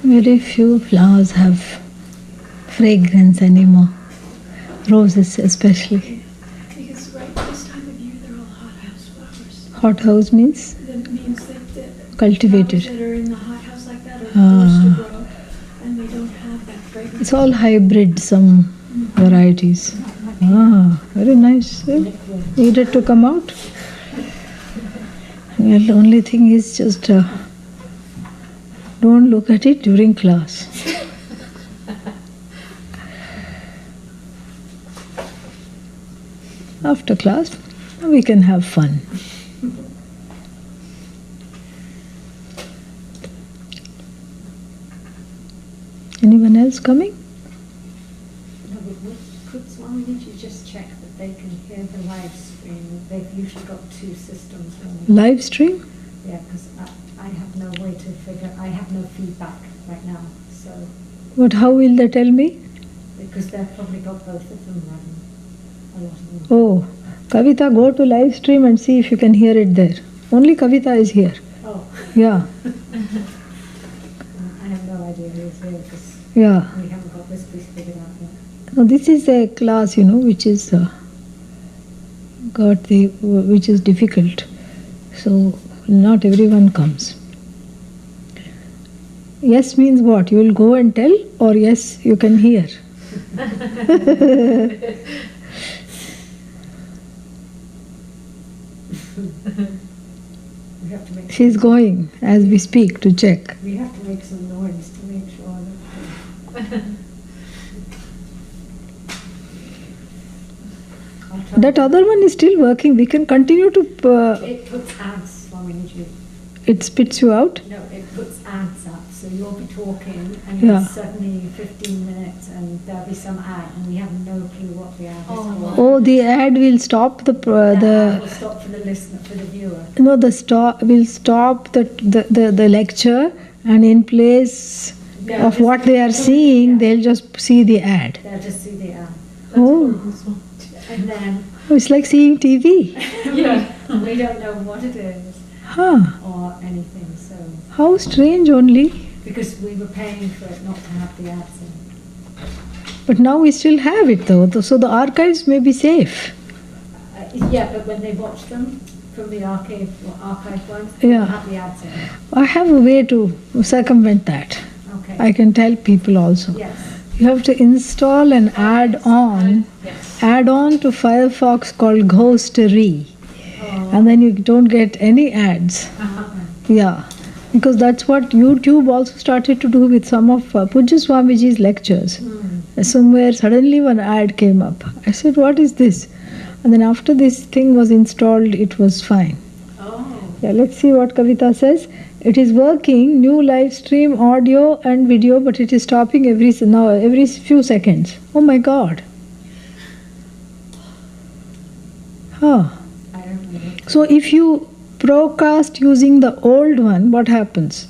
Very few flowers have fragrance anymore. Roses especially. Because right this time of year they're all hothouse flowers. Hothouse means? That means that the Cultivated. flowers that are in the hothouse like that are forced to grow, and they don't have that fragrance. It's all hybrid, some varieties. Very nice. Needed to come out. Well, the only thing is just don't look at it during class. After class, we can have fun. Anyone else coming? No, but could Swamiji just check that they can hear the live stream? They've usually got two systems. Live stream? Yeah, because I have no way to figure, I have no feedback right now, so. But how will they tell me? Because they've probably got both of them running. A lot of them. Oh, Kavita, go to live stream and see if you can hear it there. Only Kavita is here. Oh. Yeah. I have no idea who's here because Yeah. we haven't got this piece figured out yet. Now this is a class, which is which is difficult. So not everyone comes. Yes means what? You will go and tell, or yes, you can hear. We have to make. She's going as we speak to check. We have to make some noise to make sure that. I'll try. That other one is still working. We can continue to. It puts ads, Swamiji. It spits you out. No, it puts ads up, so you'll be talking and Yeah. it's suddenly 15 minutes and there'll be some ad and we have no clue what the ad is for. Oh, the ad will stop the That ad will stop for the listener, for the viewer. no, the stop will stop the lecture, and in place Yeah, of just- what they are seeing, they'll just see the ad. They'll just see the ad. Oh, And then it's like seeing TV. Yeah. we don't know what it is Huh? or anything, so. How strange only. Because we were paying for it not to have the ads in. But now we still have it though, so the archives may be safe. Yeah, but when they watch them from the archive ones, Yeah. they have the ads in. I have a way to circumvent that. Okay. I can tell people also. Yes. You have to install an add-on to Firefox called Ghostery, Oh. and then you don't get any ads. Yeah, because that's what YouTube also started to do with some of Pujya Swamiji's lectures. Somewhere suddenly one ad came up. I said, what is this? And then after this thing was installed, it was fine. Oh. Yeah, let's see what Kavita says. It is working, new live stream, audio and video, but it is stopping every few seconds. Oh my God. Huh. I don't know. So if you broadcast using the old one, what happens?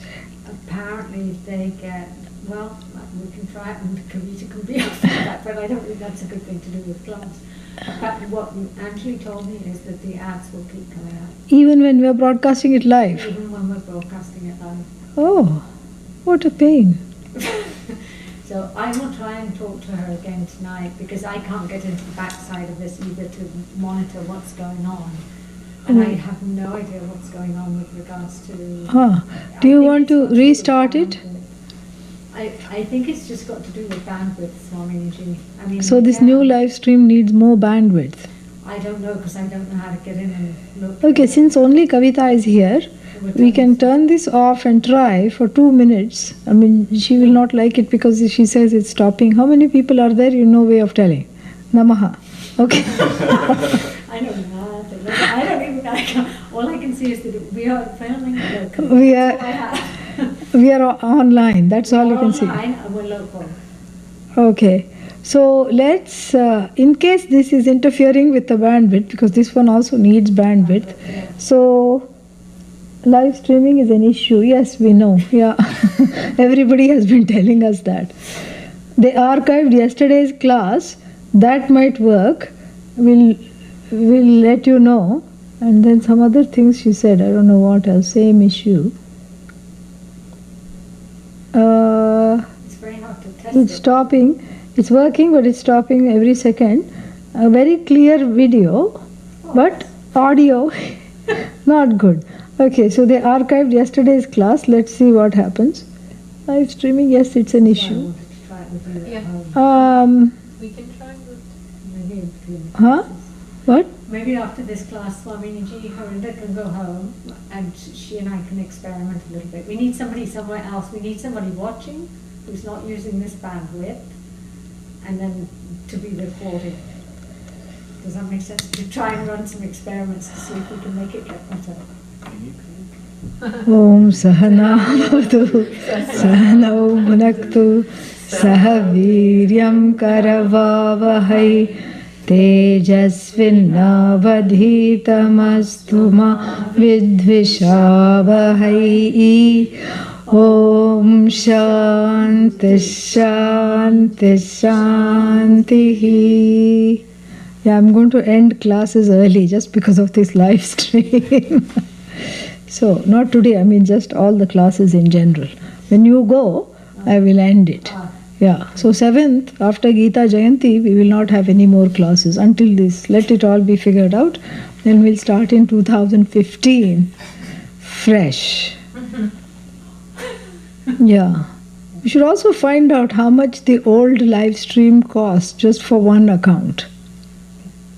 Apparently they get, well, we can try it and Kavita can be off that, but I don't think that's a good thing to do with class. But what Angeli told me is that the ads will keep coming out, Even when we are broadcasting it live. even when we're broadcasting it live. Oh, what a pain. So I will try and talk to her again tonight because I can't get into the backside of this either to monitor what's going on. And I have no idea what's going on with regards to. Huh. I Do you think want it's to got do with restart it? bandwidth. I think it's just got to do with bandwidth, Swamiji. I mean. So this yeah, new live stream needs more bandwidth. I don't know because I don't know how to get in and look. Okay, since only Kavita is here, we can turn this off and try for 2 minutes. I mean, she will not like it because she says it's stopping. How many people are there? You know way of telling. Namaha. Okay. I don't know. I don't even know. All I can see is that we are filming locally. We That's all I are have. we are online. That's all you can see. Online and we're local. Okay. So let's, in case this is interfering with the bandwidth, because this one also needs bandwidth. So live streaming is an issue. Yes, we know. Yeah. Everybody has been telling us that. They archived yesterday's class. That might work. We'll let you know. And then some other things she said. I don't know what else. Same issue. It's very hard to test It's it. stopping. It's working, but it's stopping every second. A very clear video, but audio not good. Okay, so they archived yesterday's class. Let's see what happens. Live streaming, yes, it's an I issue. wanted to try it with you at Yeah. home. We can try with. Maybe in between Huh? classes. What? Maybe after this class, Swamini Ji, Harinda can go home and she and I can experiment a little bit. We need somebody somewhere else. We need somebody watching who's not using this bandwidth and then to be recorded. Does that make sense? To try and run some experiments to see if we can make it get better. Om Sahana Bhavatu Sahanau Bhunaktu Sah Viryam Karavavahai Tejasvinnavadhitamastu ma vidvishavahai. Om Shanti Shanti Shanti. Yeah, I'm going to end classes early just because of this live stream. So, not today, I mean just all the classes in general. When you go, I will end it. Yeah, so 7th, after Gita Jayanti, we will not have any more classes until this. Let it all be figured out. Then we'll start in 2015, fresh. Yeah. We should also find out how much the old live stream cost just for one account.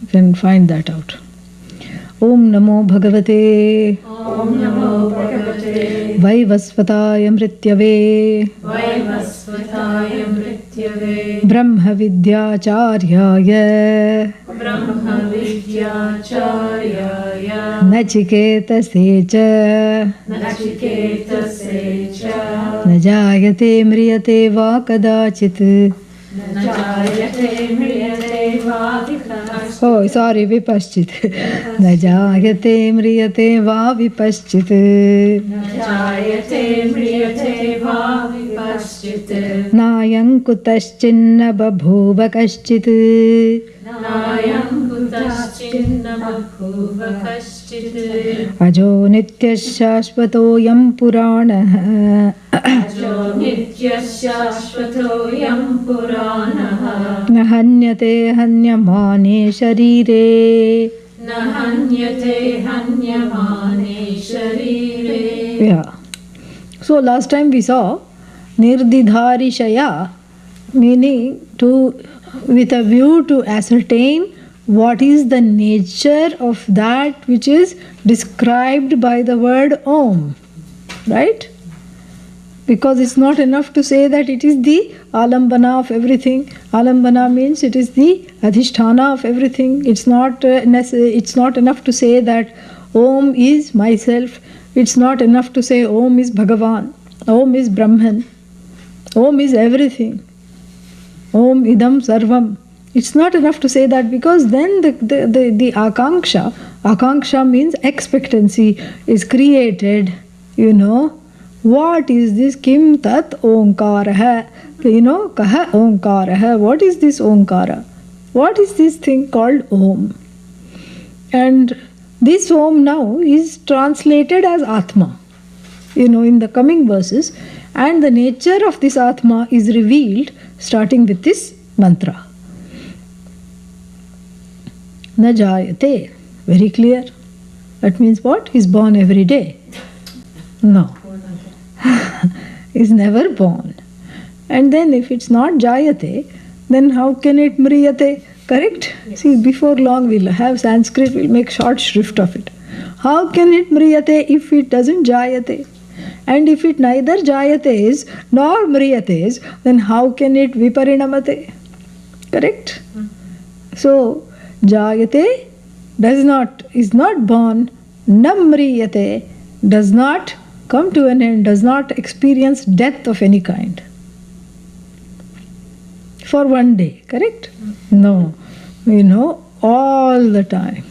You can find that out. Om Namo Bhagavate Om Namo Bhagavate Vaivasvataya Mrityave Vaivasvataya Mrityave Brahma Vidyacharyaya Brahma Vidyacharyaya Nachiketase cha Nachiketase cha Najayate Mriyate va kadachit. Najayate Mriyate va Vipaschit Oh, sorry, Vipaschit. Najayate Mriyate va Vipaschit. Najayate Mriyate va Vipaschit Nayam kutaschinna babhuva kaschit. Nayam Kutaschinna Bhubha Kaschit Ajo nityashashvatoyam puranah. Ajo Nityashashvatoyam Puranaha Nahanyate hanyamane sharire. Nahanyate Hanyamane Sharire Yeah. So last time we saw Nirdidharishaya, meaning to, with a view to ascertain what is the nature of that which is described by the word Om. Right? Because it's not enough to say that it is the alambana of everything. Alambana means it is the adhisthana of everything. It's not enough to say that Om is myself. It's not enough to say Om is Bhagavan. Om is Brahman. Om is everything. Om idam sarvam. It's not enough to say that, because then the akanksha means expectancy, is created. You know, what is this? Kim tat omkarah? You know, kaha omkarah? What is this omkara? What is this thing called Om? And this Om now is translated as Atma, you know, in the coming verses, and the nature of this Atma is revealed starting with this mantra. Na jayate, very clear. That means what? He's born every day. No. He's never born. And then if it's not jayate, then how can it mriyate? Correct? Yes. See, before long we'll have Sanskrit, we'll make short shrift of it. How can it mriyate if it doesn't jayate? And if it neither jayates nor mriyates, then how can it viparinamate? Correct? So, jayate is not born, namriyate does not come to an end, does not experience death of any kind. For one day, correct? No, you know, all the time.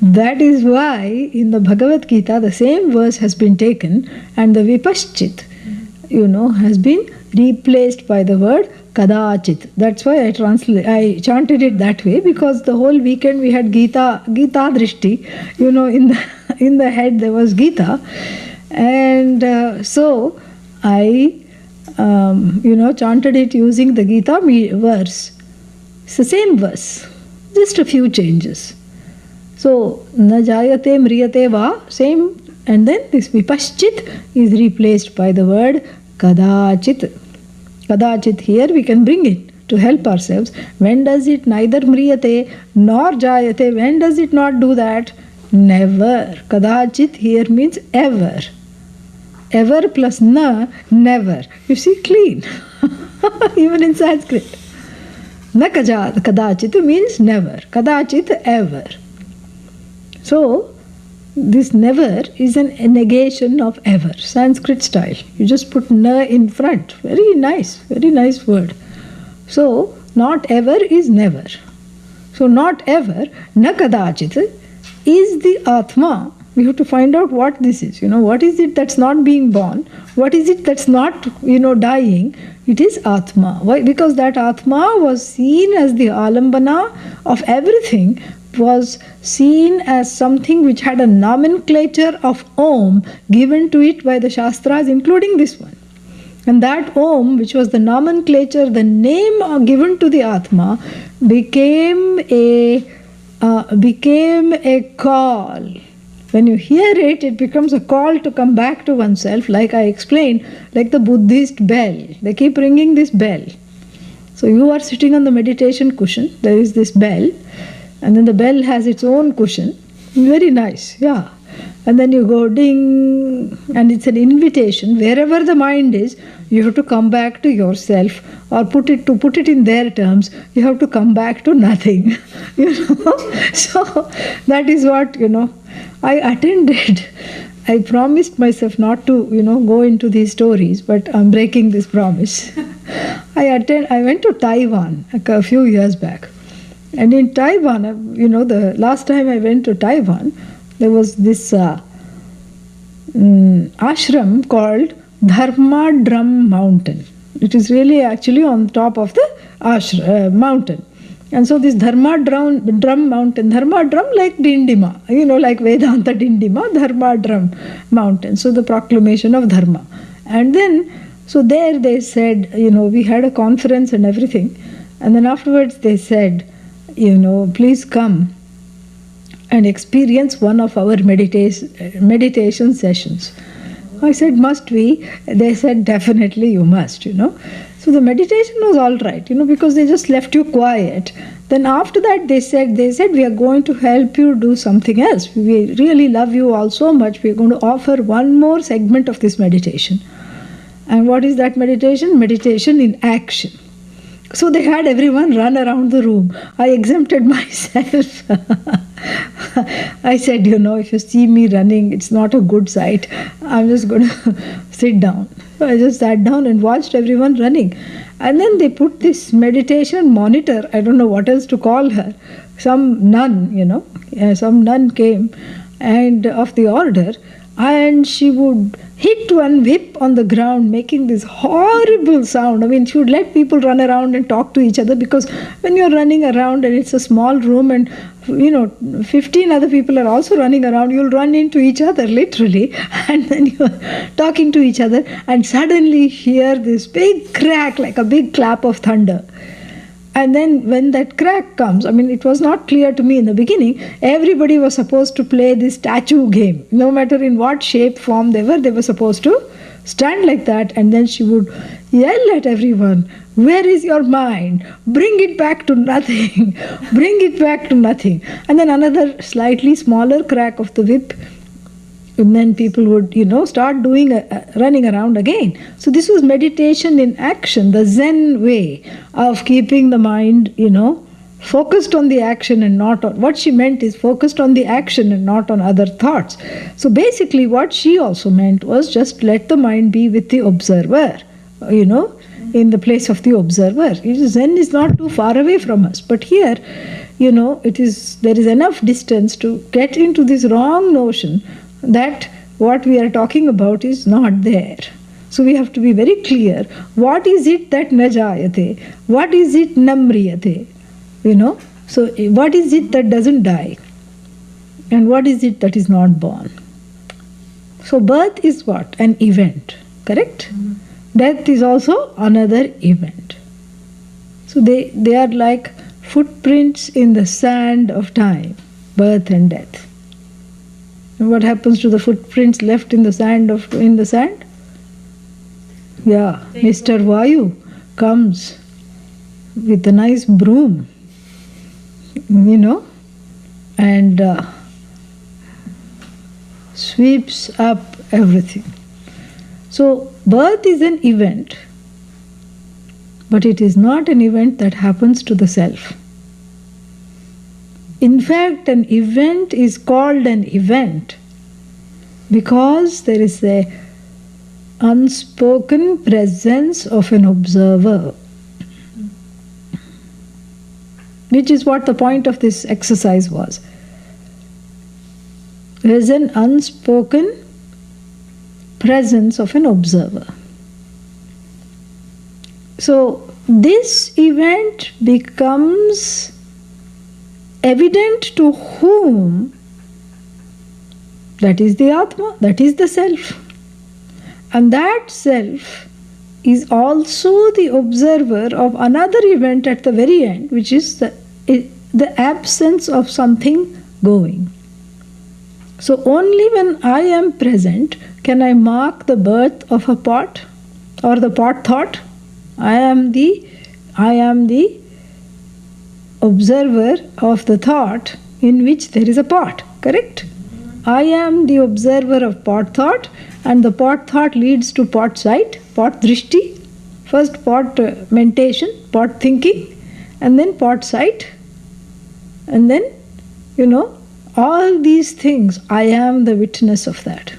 That is why in the Bhagavad Gita the same verse has been taken and the Vipaschit, you know, has been replaced by the word Kadachit. That's why I chanted it that way, because the whole weekend we had Gita Drishti, you know, in the head there was Gita, and so I chanted it using the Gita verse. It's the same verse, just a few changes. So, na jayate mriyate va, same, and then this vipaschit is replaced by the word kadachit. Kadachit here we can bring it to help ourselves. When does it neither mriyate nor jayate? When does it not do that? Never. Kadachit here means ever. Ever plus na, never. You see, clean. Even in Sanskrit. Na kadachit means never. Kadachit, ever. So, this never is a negation of ever, Sanskrit style. You just put na in front. Very nice word. So, not ever is never. So, not ever, na kadachit, is the Atma. We have to find out what this is. What is it that's not being born? What is it that's not, dying? It is Atma. Why? Because that Atma was seen as the alambana of everything, was seen as something which had a nomenclature of Om given to it by the Shastras, including this one. And that Om, which was the nomenclature, the name given to the Atma, became a call. When you hear it, it becomes a call to come back to oneself, like I explained, like the Buddhist bell. They keep ringing this bell. So you are sitting on the meditation cushion, there is this bell, and then the bell has its own cushion. Very nice, yeah. And then you go ding, and it's an invitation. Wherever the mind is, you have to come back to yourself, or put it in their terms, you have to come back to nothing. So that is what, I attended. I promised myself not to, go into these stories, but I'm breaking this promise. I went to Taiwan a few years back. And in Taiwan, the last time I went to Taiwan, there was this ashram called Dharma Drum Mountain. It is really actually on top of the mountain. And so this Dharma Drum Mountain, Dharma Drum like Dindima, like Vedanta Dindima, Dharma Drum Mountain. So the proclamation of Dharma. And then, so there they said, we had a conference and everything. And then afterwards they said, please come and experience one of our meditation sessions. I said, must we? They said, definitely you must, So the meditation was all right, because they just left you quiet. Then after that they said, we are going to help you do something else. We really love you all so much. We are going to offer one more segment of this meditation. And what is that meditation? Meditation in action. So they had everyone run around the room. I exempted myself. I said, if you see me running, it's not a good sight. I'm just going to sit down. So I just sat down and watched everyone running. And then they put this meditation monitor, I don't know what else to call her. Some nun, some nun came and of the order, and she would hit one whip on the ground, making this horrible sound. I mean, she would let people run around and talk to each other, because when you're running around and it's a small room and 15 other people are also running around, you'll run into each other literally, and then you're talking to each other, and suddenly hear this big crack, like a big clap of thunder. And then when that crack comes, I mean, it was not clear to me in the beginning, everybody was supposed to play this statue game. No matter in what shape, form they were supposed to stand like that. And then she would yell at everyone, where is your mind? Bring it back to nothing. Bring it back to nothing. And then another slightly smaller crack of the whip. And then people would, start doing running around again. So this was meditation in action, the Zen way of keeping the mind, focused on the action and not on, what she meant is focused on the action and not on other thoughts. So basically what she also meant was just let the mind be with the observer, in the place of the observer. Zen is not too far away from us, but here, there is enough distance to get into this wrong notion that what we are talking about is not there. So we have to be very clear, what is it that na jayate? What is it namriyate? So what is it that doesn't die? And what is it that is not born? So birth is what? An event, correct? Death is also another event. So they are like footprints in the sand of time, birth and death. And what happens to the footprints left in the sand? Yeah, Mr. Vayu comes with a nice broom, and sweeps up everything. So birth is an event, but it is not an event that happens to the self. In fact, an event is called an event because there is a unspoken presence of an observer, which is what the point of this exercise was. There is an unspoken presence of an observer. So this event becomes evident to whom? That is the Atma, that is the self. And that self is also the observer of another event at the very end, which is the absence of something going. So only when I am present can I mark the birth of a pot or the pot thought. I am the observer of the thought in which there is a pot, correct? I am the observer of pot thought, and the pot thought leads to pot sight, pot drishti, first pot mentation, pot thinking, and then pot sight, and then, all these things, I am the witness of that.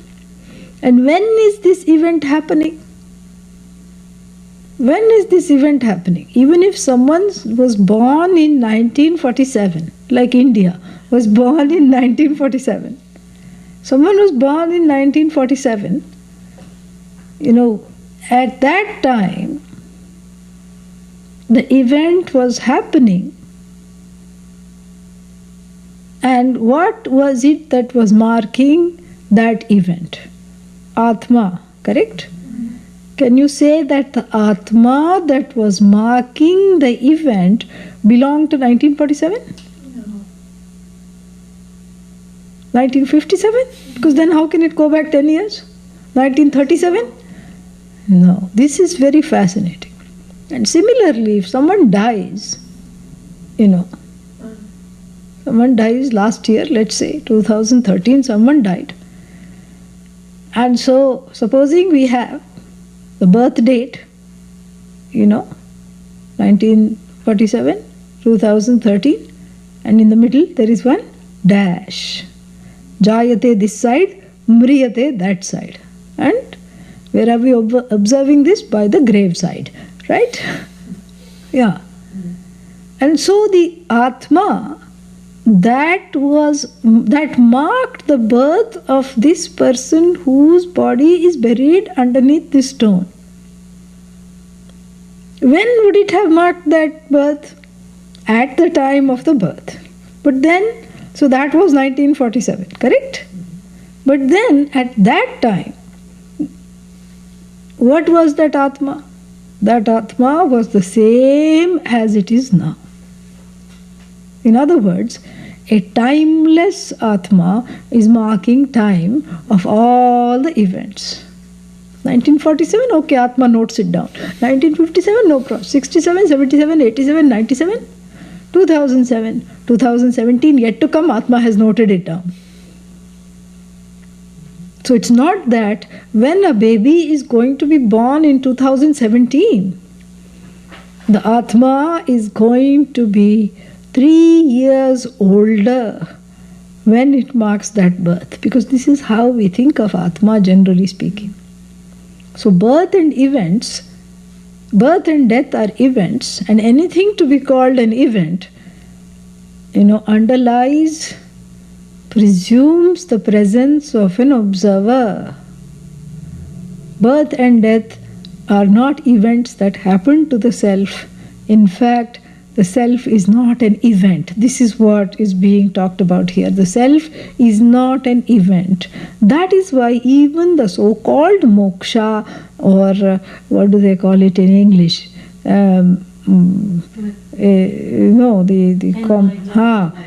And when is this event happening? When is this event happening? Even if someone was born in 1947, like India was born in 1947, someone was born in 1947, at that time, the event was happening. And what was it that was marking that event? Atma, correct? Can you say that the Atma that was marking the event belonged to 1947? No. 1957? Because then how can it go back 10 years? 1937? No. This is very fascinating. And similarly, if someone dies, someone dies last year, let's say 2013, someone died. And so, supposing we have the birth date, 1947, 2013, and in the middle there is one dash. Jayate this side, mriyate that side. And where are we observing this? By the grave side, right? Yeah. And so the Atma that marked the birth of this person whose body is buried underneath this stone. When would it have marked that birth? At the time of the birth. But then, so that was 1947, correct? But then, at that time, what was that Atma? That Atma was the same as it is now. In other words, a timeless Atma is marking time of all the events. 1947, okay, Atma notes it down. 1957, no problem. 67, 77, 87, 97, 2007, 2017, yet to come, Atma has noted it down. So it's not that when a baby is going to be born in 2017, the Atma is going to be 3 years older when it marks that birth, because this is how we think of Atma generally speaking. So birth and death are events, and anything to be called an event, underlies, presumes the presence of an observer. Birth and death are not events that happen to the self. In fact, The self is not an event. This is what is being talked about here. The self is not an event. That is why even the so-called moksha, or what do they call it in English?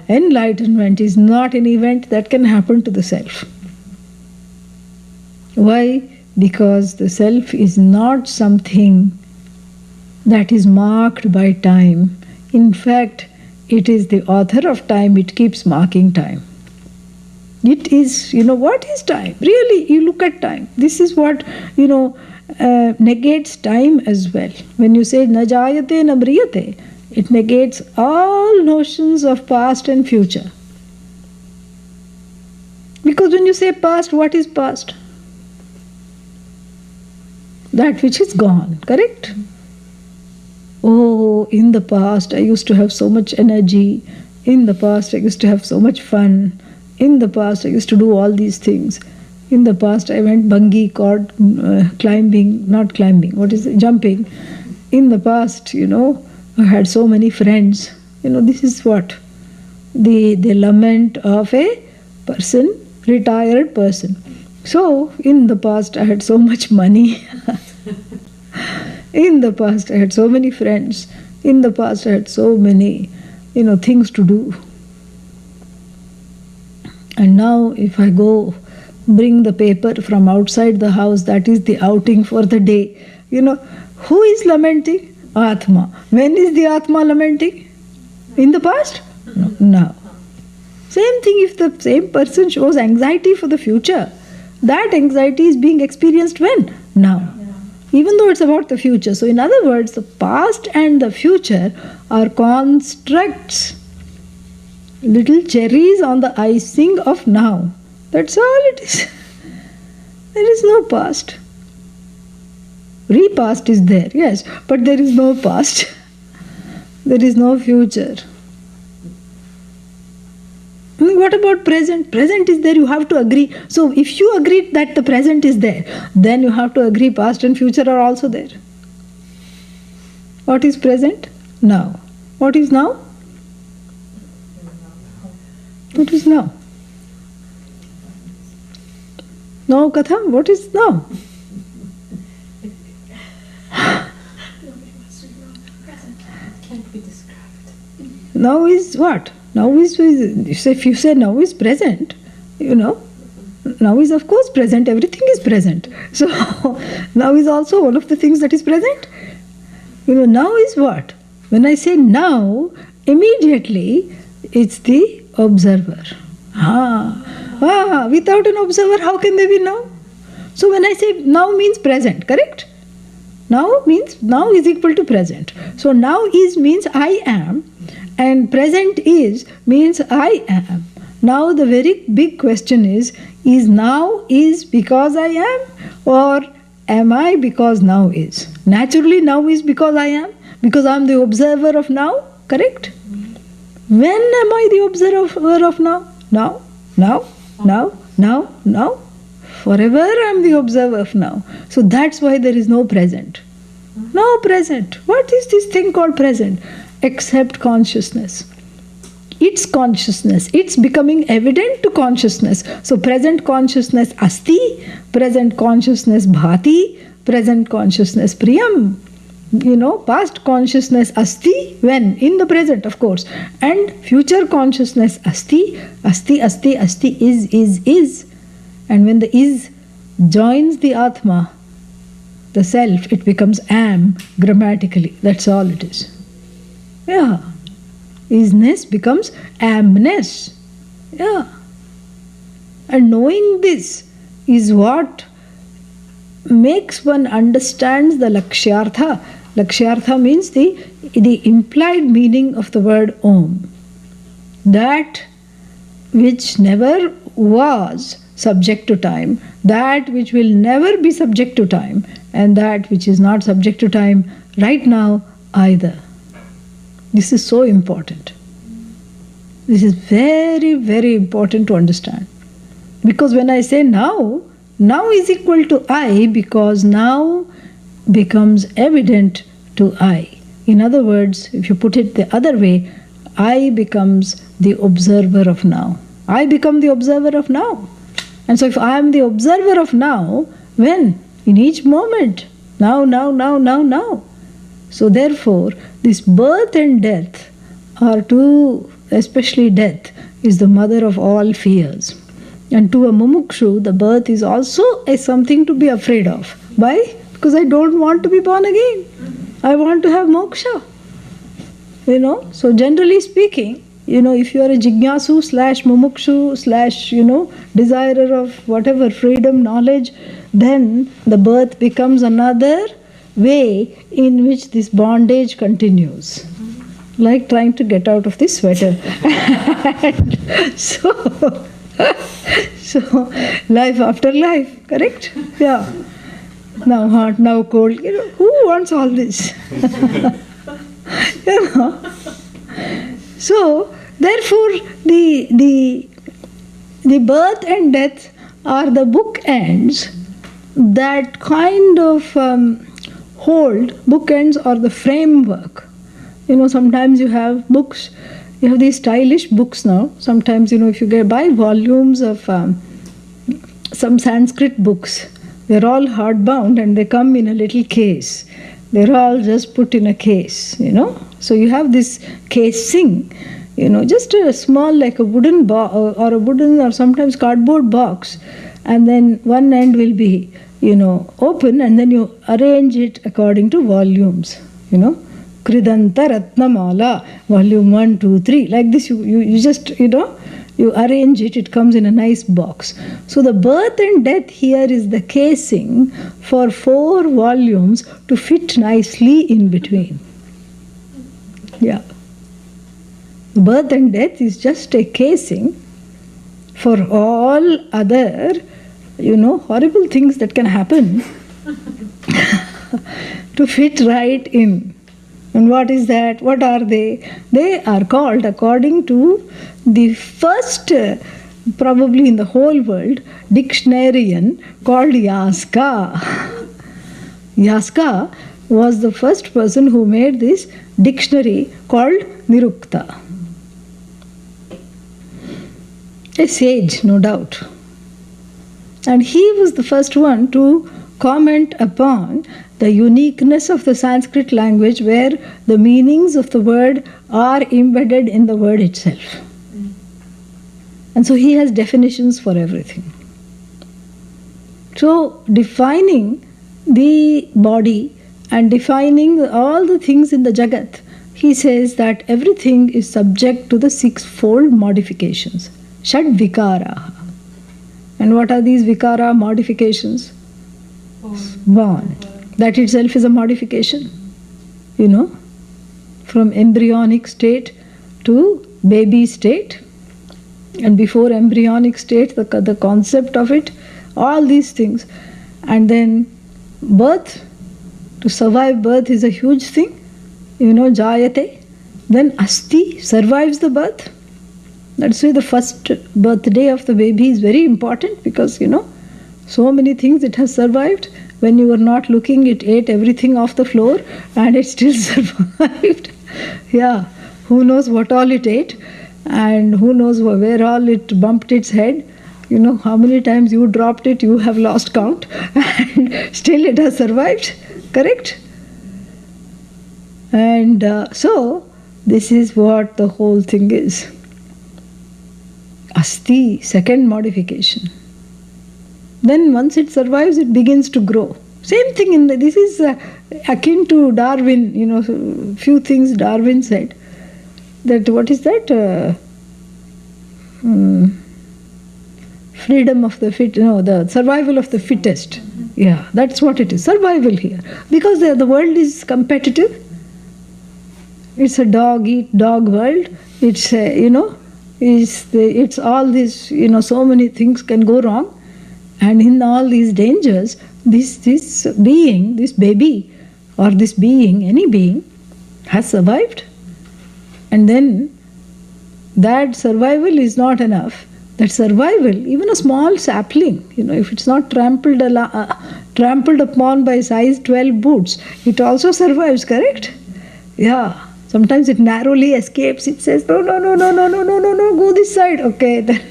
Enlightenment is not an event that can happen to the self. Why? Because the self is not something that is marked by time. In fact, it is the author of time. It keeps marking time. It is, what is time? Really, you look at time. This is what, negates time as well. When you say na jayate na mriyate, it negates all notions of past and future. Because when you say past, what is past? That which is gone, correct? Oh, in the past I used to have so much energy. In the past I used to have so much fun. In the past I used to do all these things. In the past I went bungee cord jumping. In the past, I had so many friends. This is what? The lament of a person, retired person. So, in the past I had so much money. In the past I had so many friends. In the past I had so many, things to do. And now if I go bring the paper from outside the house, that is the outing for the day. Who is lamenting? Atma. When is the Atma lamenting? In the past? No. Now. Same thing if the same person shows anxiety for the future. That anxiety is being experienced when? Now. Even though it's about the future. So in other words, the past and the future are constructs, little cherries on the icing of now. That's all it is. There is no past. Repast is there, yes, but there is no past. There is no future. What about present? Present is there, you have to agree. So if you agree that the present is there, then you have to agree past and future are also there. What is present? Now. What is now? What is now? Now Katham, what is now? Can't be described. Now is what? Now is, if you say now is present, now is of course present, everything is present. So now is also one of the things that is present. Now is what? When I say now, immediately it's the observer. Without an observer, how can there be now? So when I say now means present, correct? Now means now is equal to present. So now is means I am, and present is means I am. Now the very big question is now is because I am, or am I because now is? Naturally now is because I am, because I am the observer of now, correct? When am I the observer of now? Now. Forever I am the observer of now. So that's why there is no present. No present. What is this thing called present? Except consciousness. It's consciousness. It's becoming evident to consciousness. So present consciousness asti, present consciousness bhati, present consciousness priyam. Past consciousness asti, when? In the present, of course. And future consciousness asti, is. And when the is joins the Atma, the self, it becomes am grammatically. That's all it is. Yeah. Isness becomes amness. Yeah. And knowing this is what makes one understand the lakshyartha. Lakshyartha means the implied meaning of the word Om. That which never was subject to time, that which will never be subject to time, and that which is not subject to time right now either. This is so important. This is very, very important to understand. Because when I say now is equal to I, because now becomes evident to I. In other words, if you put it the other way, I becomes the observer of now. I become the observer of now. And so if I am the observer of now, when? In each moment. Now, now, now, now, now. So therefore, this birth and death are two, especially death, is the mother of all fears. And to a mumukshu, the birth is also something to be afraid of. Why? Because I don't want to be born again. I want to have moksha. So generally speaking, if you are a jignasu / mumukshu / desirer of whatever freedom, knowledge, then the birth becomes another way in which this bondage continues. Like trying to get out of this sweater. so life after life, correct? Yeah. Now hot, now cold. Who wants all this? So therefore, the birth and death are the bookends that kind of hold. Bookends are the framework. Sometimes you have books. You have these stylish books now. Sometimes, if you buy volumes of some Sanskrit books, they're all hardbound and they come in a little case. They're all just put in a case, So you have this casing, just a small, like a wooden box or a wooden or sometimes cardboard box. And then one end will be, open, and then you arrange it according to volumes, Kridanta Ratnamala, volume 1, 2, 3. Like this, you just, you arrange it, it comes in a nice box. So the birth and death here is the casing for 4 volumes to fit nicely in between. Yeah. Birth and death is just a casing for all other, horrible things that can happen to fit right in. And what is that? What are they? They are called, according to the first, probably in the whole world, dictionarian called Yaska. Yaska was the first person who made this dictionary called Nirukta. A sage, no doubt. And he was the first one to comment upon the uniqueness of the Sanskrit language, where the meanings of the word are embedded in the word itself. And so he has definitions for everything. So defining the body and defining all the things in the Jagat, he says that everything is subject to the 6-fold modifications. Shad vikara. And what are these vikara modifications? Born. That itself is a modification. From embryonic state to baby state. And before embryonic state, the concept of it, all these things. And then birth. To survive birth is a huge thing. Jayate. Then asti, survives the birth. That's why the first birthday of the baby is very important, because, so many things it has survived. When you were not looking, it ate everything off the floor and it still survived. Yeah, who knows what all it ate, and who knows where all it bumped its head. How many times you dropped it, you have lost count, and still it has survived. Correct? And so, this is what the whole thing is. Asti, second modification. Then once it survives, it begins to grow. Same thing this is akin to Darwin, few things Darwin said. That, what is that? Freedom of the fit, the survival of the fittest. Yeah, that's what it is, survival here. Because the world is competitive. It's a dog-eat-dog world. It's, it's all this, so many things can go wrong. And in all these dangers, this being, this baby, or this being, any being, has survived. And then that survival is not enough. That survival, even a small sapling, if it's not trampled upon by size 12 boots, it also survives, correct? Yeah. Sometimes it narrowly escapes. It says, no, no, no, no, no, no, no, no, no, go this side. Okay, then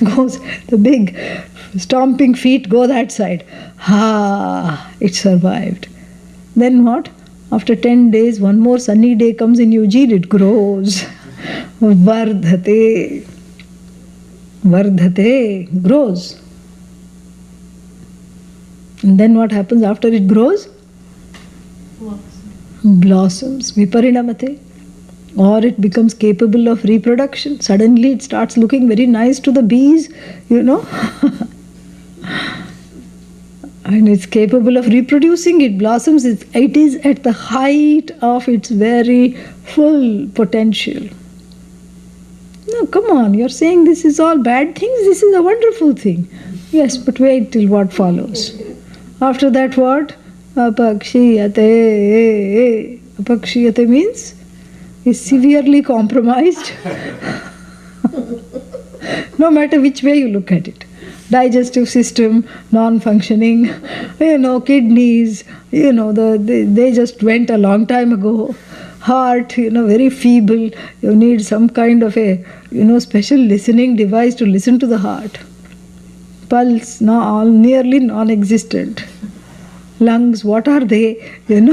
goes the big stomping feet, go that side. It survived. Then what? After 10 days, one more sunny day comes in Eugene, it grows. Vardhate. Vardhate, grows. And then what happens after it grows? Blossoms, viparinamate, or it becomes capable of reproduction. Suddenly it starts looking very nice to the bees, and it's capable of reproducing. It blossoms. It is at the height of its very full potential. No, come on, you're saying this is all bad things? This is a wonderful thing. Yes, but wait till what follows. After that what? Apakshiyate. Apakshiyate means is severely compromised. No matter which way you look at it. Digestive system, non-functioning, kidneys, they just went a long time ago. Heart, very feeble. You need some kind of a, special listening device to listen to the heart. Pulse, nearly non-existent. Lungs, what are they? And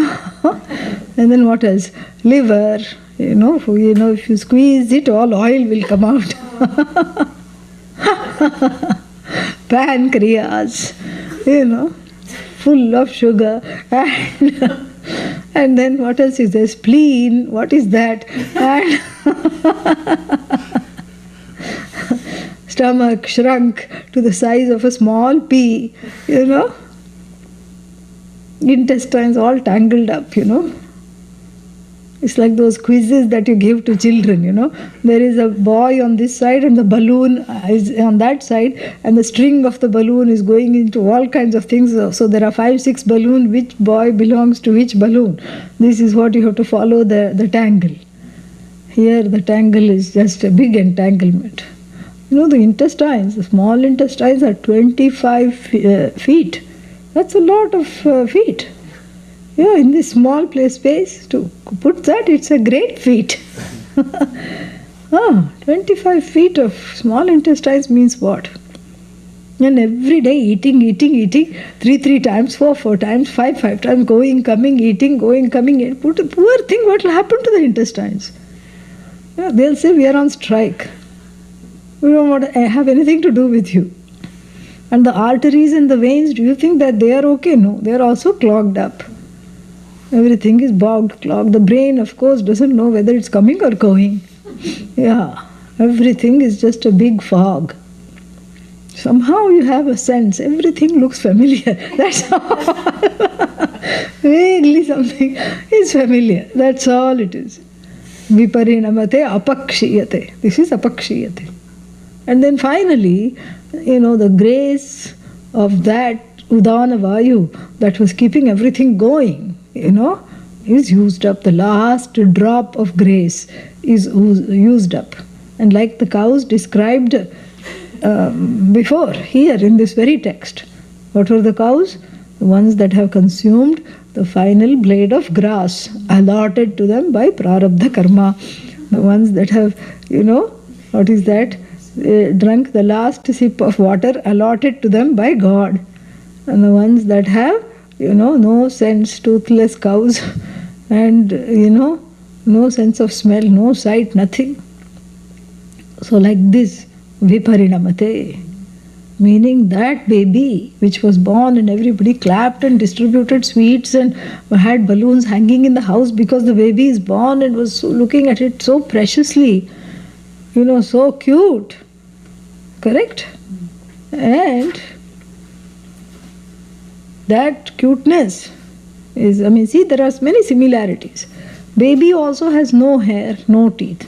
then what else? Liver, if you squeeze it, all oil will come out. Pancreas, full of sugar. And then what else is there? Spleen, what is that? And stomach shrunk to the size of a small pea, Intestines all tangled up, It's like those quizzes that you give to children, There is a boy on this side and the balloon is on that side, and the string of the balloon is going into all kinds of things. So there are 5-6 balloons. Which boy belongs to which balloon? This is what you have to follow the tangle. Here the tangle is just a big entanglement. The intestines, the small intestines are 25 feet. That's a lot of feet. Yeah, in this small space, to put that, it's a great feat. 25 feet of small intestines means what? And every day eating, 3 times, 4 times, 5 times, going, coming, eating, going, coming. Poor thing, what will happen to the intestines? They'll say, we are on strike. We don't want to have anything to do with you. And the arteries and the veins, do you think that they are okay? No, they are also clogged up. Everything is bogged, clogged. The brain, of course, doesn't know whether it's coming or going. Yeah, everything is just a big fog. Somehow you have a sense, everything looks familiar. That's all. Vaguely something is familiar. That's all it is. Viparinamate apakshiyate. This is apakshiyate. And then finally, the grace of that Udana Vayu that was keeping everything going, is used up. The last drop of grace is used up. And like the cows described before, here in this very text, what were the cows? The ones that have consumed the final blade of grass allotted to them by prarabdha karma. The ones that have, what is that? Drunk the last sip of water allotted to them by God. And the ones that have, no sense, toothless cows, and, no sense of smell, no sight, nothing. So like this, viparinamate, meaning that baby which was born and everybody clapped and distributed sweets and had balloons hanging in the house because the baby is born and was looking at it so preciously, so cute. Correct? And that cuteness is, see, there are many similarities. Baby also has no hair, no teeth.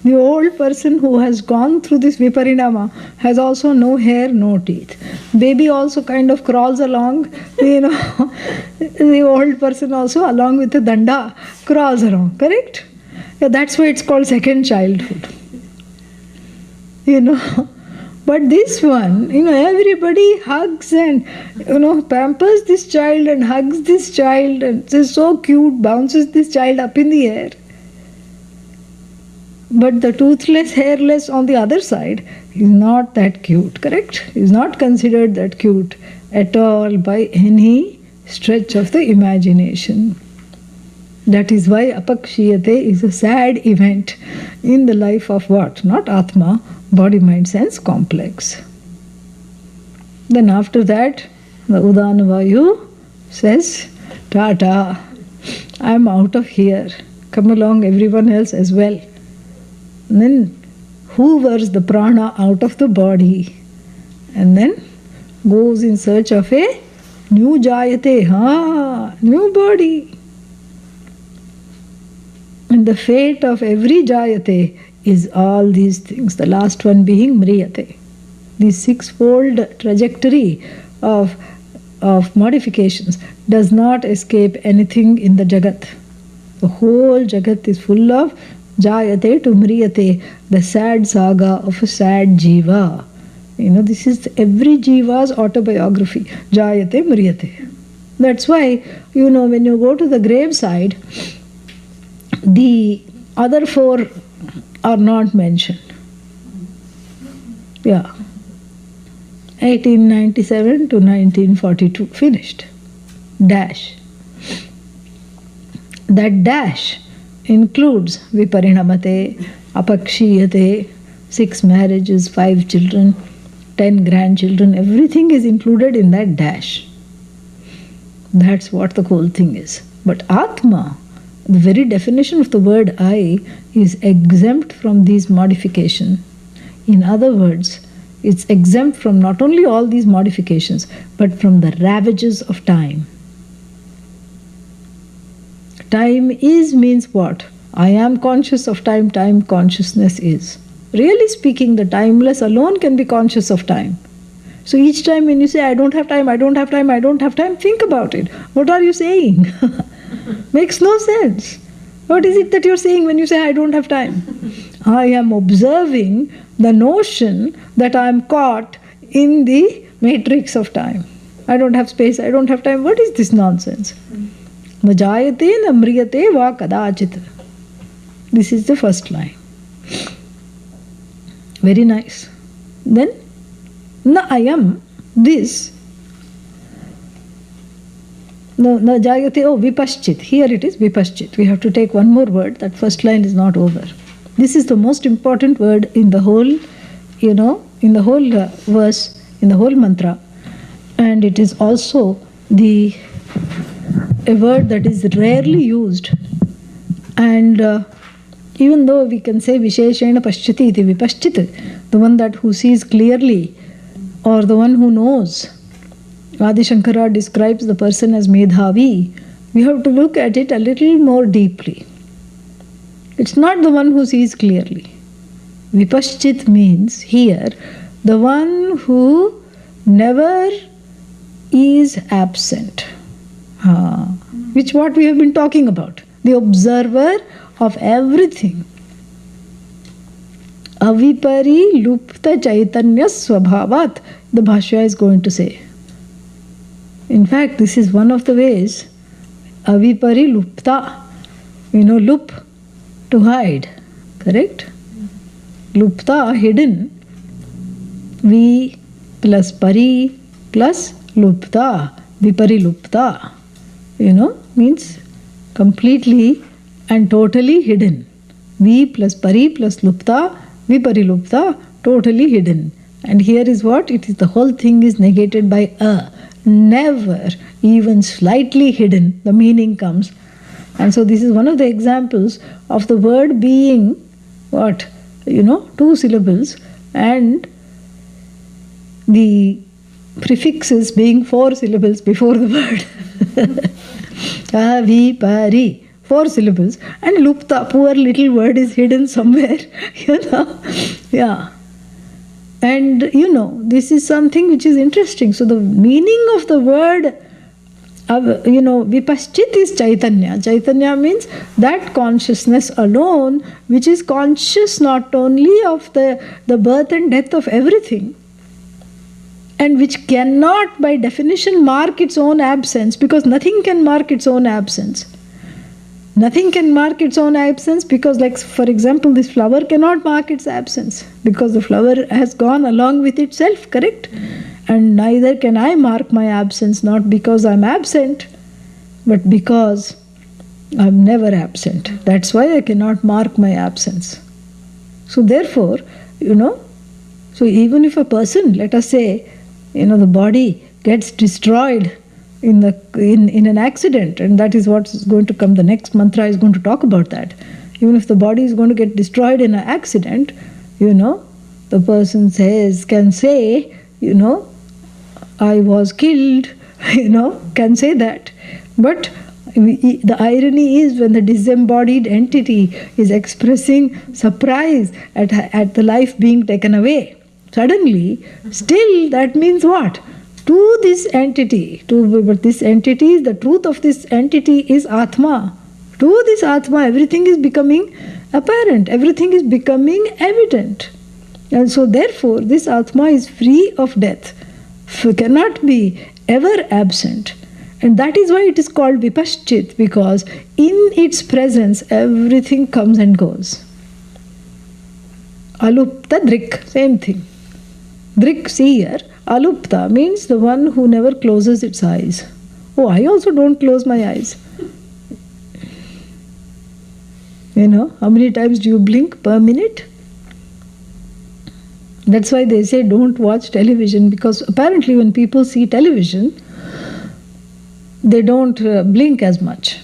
The old person who has gone through this viparinama has also no hair, no teeth. Baby also kind of crawls along, the old person also, along with the danda, crawls around. Correct? Yeah, that's why it's called second childhood. But this one, everybody hugs and, pampers this child and hugs this child and is so cute, bounces this child up in the air. But the toothless, hairless on the other side is not that cute, correct? Is not considered that cute at all by any stretch of the imagination. That is why apakshiyate is a sad event in the life of what? Not Atma, body, mind, sense complex. Then after that, the Udanavayu says, Tata, I am out of here. Come along, everyone else as well. And then hoovers the prana out of the body and then goes in search of a new jayate, new body. And the fate of every jayate is all these things, the last one being mriyate. This sixfold trajectory of modifications does not escape anything in the jagat. The whole jagat is full of jayate to mriyate, the sad saga of a sad jiva. This is every jiva's autobiography. Jayate mriyate. That's why, when you go to the graveside, the other four are not mentioned. Yeah. 1897 to 1942. Finished. Dash. That dash includes viparinamate, apakshiyate, 6 marriages, 5 children, 10 grandchildren. Everything is included in that dash. That's what the whole thing is. But Atma, the very definition of the word I, is exempt from these modifications. In other words, it's exempt from not only all these modifications, but from the ravages of time. Time is means what? I am conscious of time, time consciousness is. Really speaking, the timeless alone can be conscious of time. So each time when you say, I don't have time, I don't have time, I don't have time, think about it. What are you saying? Makes no sense. What is it that you're saying when you say, I don't have time? I am observing the notion that I am caught in the matrix of time. I don't have space, I don't have time. What is this nonsense? Na jayate na mriyate va kadachit. This is the first line. Very nice. Then, na ayam, this. No, na jayate, vipaschit. Here it is, vipaschit. We have to take one more word. That first line is not over. This is the most important word in the whole, in the whole verse, in the whole mantra. And it is also a word that is rarely used. And even though we can say Visheshena Paschati iti vipaschit, the one who sees clearly, or the one who knows. Adi Shankara describes the person as Medhavi. We have to look at it a little more deeply. It's not the one who sees clearly. Vipaschit means here the one who never is absent. Which what we have been talking about. The observer of everything. Avipari lupta chaitanya swabhavat, the Bhashya is going to say. In fact, this is one of the ways. Avipari lupta. Lup, to hide. Correct? Lupta, hidden. Vi plus pari plus lupta. Vipari lupta. Means completely and totally hidden. Vi plus pari plus lupta, vipari lupta, totally hidden. And here is what? It is the whole thing is negated by a. Never even slightly hidden, the meaning comes. And so this is one of the examples of the word being what? 2 syllables and the prefixes being 4 syllables before the word. Avipari, 4 syllables, and lupta, poor little word, is hidden somewhere. Yeah. And this is something which is interesting. So the meaning of the word Vipaschit is Chaitanya. Chaitanya means that consciousness alone, which is conscious not only of the birth and death of everything, and which cannot by definition mark its own absence, because nothing can mark its own absence. Nothing can mark its own absence because, like, for example, this flower cannot mark its absence because the flower has gone along with itself, correct? And neither can I mark my absence, not because I'm absent, but because I'm never absent. That's why I cannot mark my absence. So therefore, so even if a person, let us say, the body gets destroyed in an accident, and that is what is going to come. The next mantra is going to talk about that. Even if the body is going to get destroyed in an accident, the person can say, I was killed, can say that. But the irony is when the disembodied entity is expressing surprise at the life being taken away, suddenly, still that means what? To this entity, but this entity, the truth of this entity is Atma. To this Atma, everything is becoming apparent, everything is becoming evident. And so therefore, this Atma is free of death, cannot be ever absent. And that is why it is called Vipaschit, because in its presence, everything comes and goes. Alupta Drik, same thing. Drik, seer. Alupta means the one who never closes its eyes. Oh, I also don't close my eyes. How many times do you blink per minute? That's why they say don't watch television, because apparently when people see television, they don't blink as much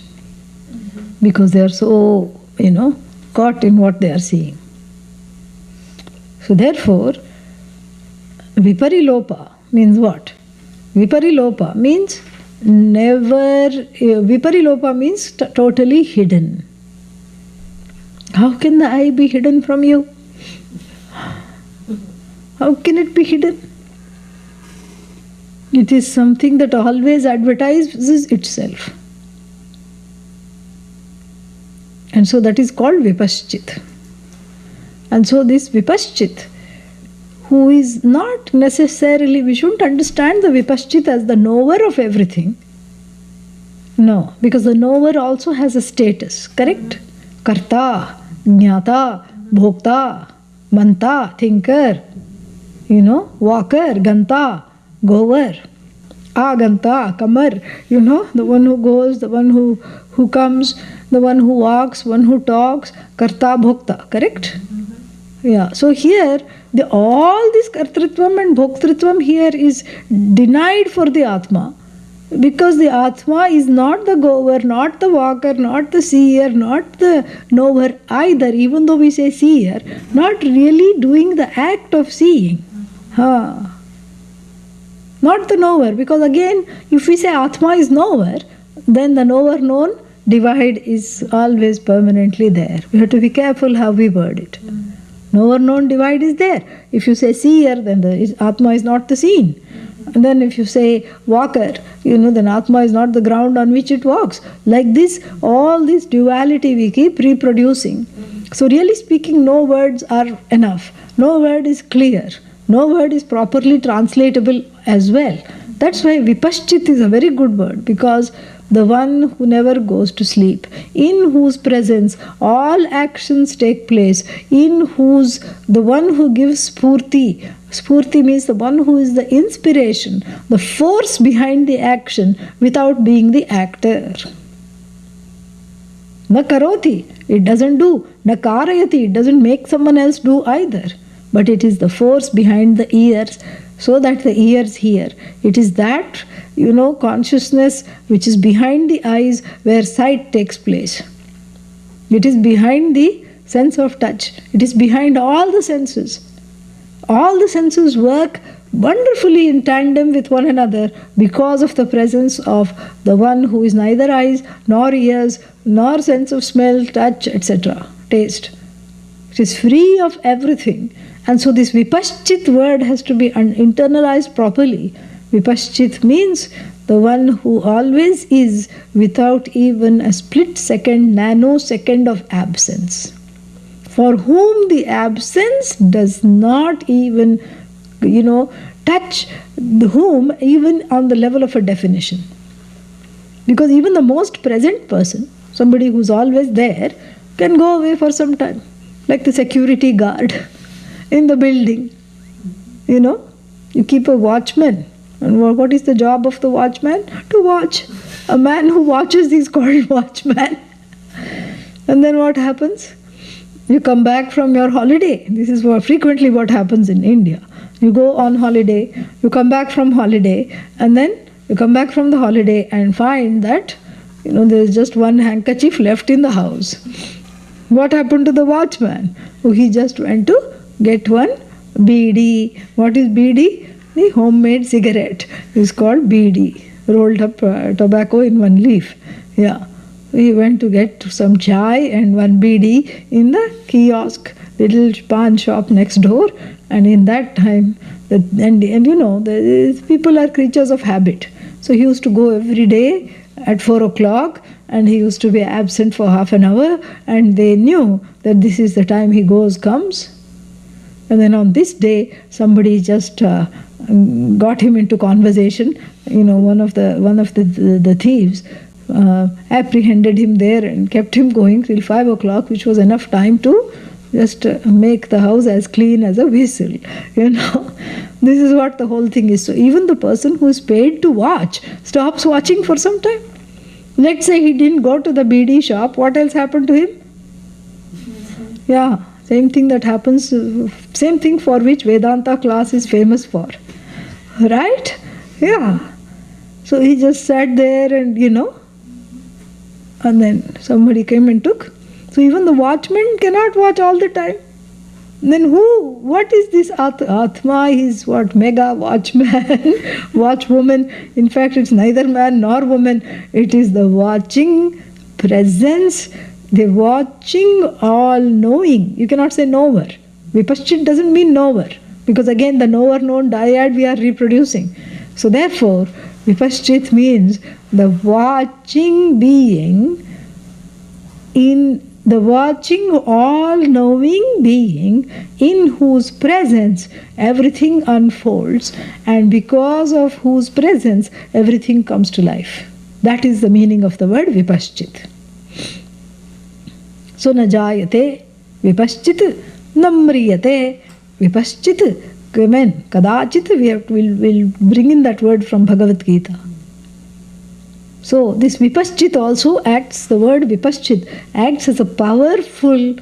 because they are so, caught in what they are seeing. So therefore, Viparilopa means what? Viparilopa means never, Viparilopa means totally hidden. How can the eye be hidden from you? How can it be hidden? It is something that always advertises itself. And so that is called Vipaschit. And so this Vipaschit, who is not necessarily, we shouldn't understand the Vipaschit as the knower of everything. No, because the knower also has a status, correct? Karta, Jnata, Bhokta, Manta, thinker, walker, Ganta, goer, Aganta, Kamar, the one who goes, the one who comes, the one who walks, one who talks, Karta, Bhokta, correct? Yeah, so here, all this Kartritvam and Bhoktritvam here is denied for the Atma, because the Atma is not the goer, not the walker, not the seer, not the knower either, even though we say seer, not really doing the act of seeing. Not the knower, because again, if we say Atma is knower, then the knower-known divide is always permanently there. We have to be careful how we word it. Knower-known divide is there. If you say seer, then the Atma is not the seen. And then if you say walker, then Atma is not the ground on which it walks. Like this, all this duality we keep reproducing. So really speaking, no words are enough. No word is clear. No word is properly translatable as well. That's why Vipaschit is a very good word, because the one who never goes to sleep, in whose presence all actions take place, the one who gives spurti. Spurti means the one who is the inspiration, the force behind the action without being the actor. Na karoti, it doesn't do. Na karayati, it doesn't make someone else do either. But it is the force behind the ears, so that the ears hear. It is that, consciousness which is behind the eyes where sight takes place. It is behind the sense of touch. It is behind all the senses. All the senses work wonderfully in tandem with one another because of the presence of the one who is neither eyes, nor ears, nor sense of smell, touch, etc., taste. It is free of everything. And so this Vipaschit word has to be internalized properly. Vipaschit means the one who always is without even a split second, nanosecond of absence, for whom the absence does not even, touch whom even on the level of a definition. Because even the most present person, somebody who's always there, can go away for some time, like the security guard in the building. You keep a watchman. And what is the job of the watchman? To watch. A man who watches is called watchman. And then what happens? You come back from your holiday. This is frequently what happens in India. You go on holiday, you come back from holiday, and then you come back from the holiday and find that, there is just one handkerchief left in the house. What happened to the watchman? Oh, he just went to get one BD. What is BD? The homemade cigarette is called BD, rolled up tobacco in one leaf. Yeah. We went to get some chai and one BD in the kiosk, little pan shop next door, and in that time, people are creatures of habit. So he used to go every day at 4 o'clock, and he used to be absent for half an hour, and they knew that this is the time he comes. And then on this day, somebody just got him into conversation. One of the thieves apprehended him there and kept him going till 5 o'clock, which was enough time to just make the house as clean as a whistle. This is what the whole thing is. So even the person who is paid to watch stops watching for some time. Let's say he didn't go to the BD shop, what else happened to him? Yeah, same thing that happens, same thing for which Vedanta class is famous for. Right? Yeah. So he just sat there and, and then somebody came and took. So even the watchman cannot watch all the time. Then what is this Atma? Is what? Mega watchman, watchwoman. In fact, it's neither man nor woman. It is the watching presence, the watching all-knowing. You cannot say knower. Vipaschit doesn't mean knower. Because again, the knower-known dyad we are reproducing. So therefore, Vipaschit means the watching being, in the watching all-knowing being in whose presence everything unfolds, and because of whose presence everything comes to life. That is the meaning of the word Vipaschit. So na jayate Vipaschit, namriyate Vipaschit. Amen. Kadachit, we'll bring in that word from Bhagavad Gita. So this Vipaschit also acts, the word Vipaschit acts as a powerful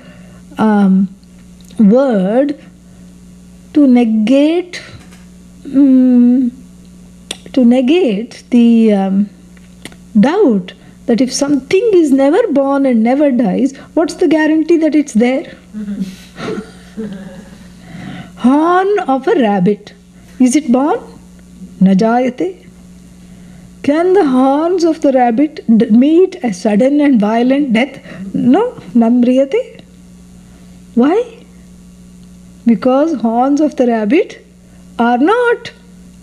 word to negate the doubt that if something is never born and never dies, what's the guarantee that it's there? Horn of a rabbit. Is it born? Najayate. Can the horns of the rabbit meet a sudden and violent death? No. Namriyate. Why? Because horns of the rabbit are not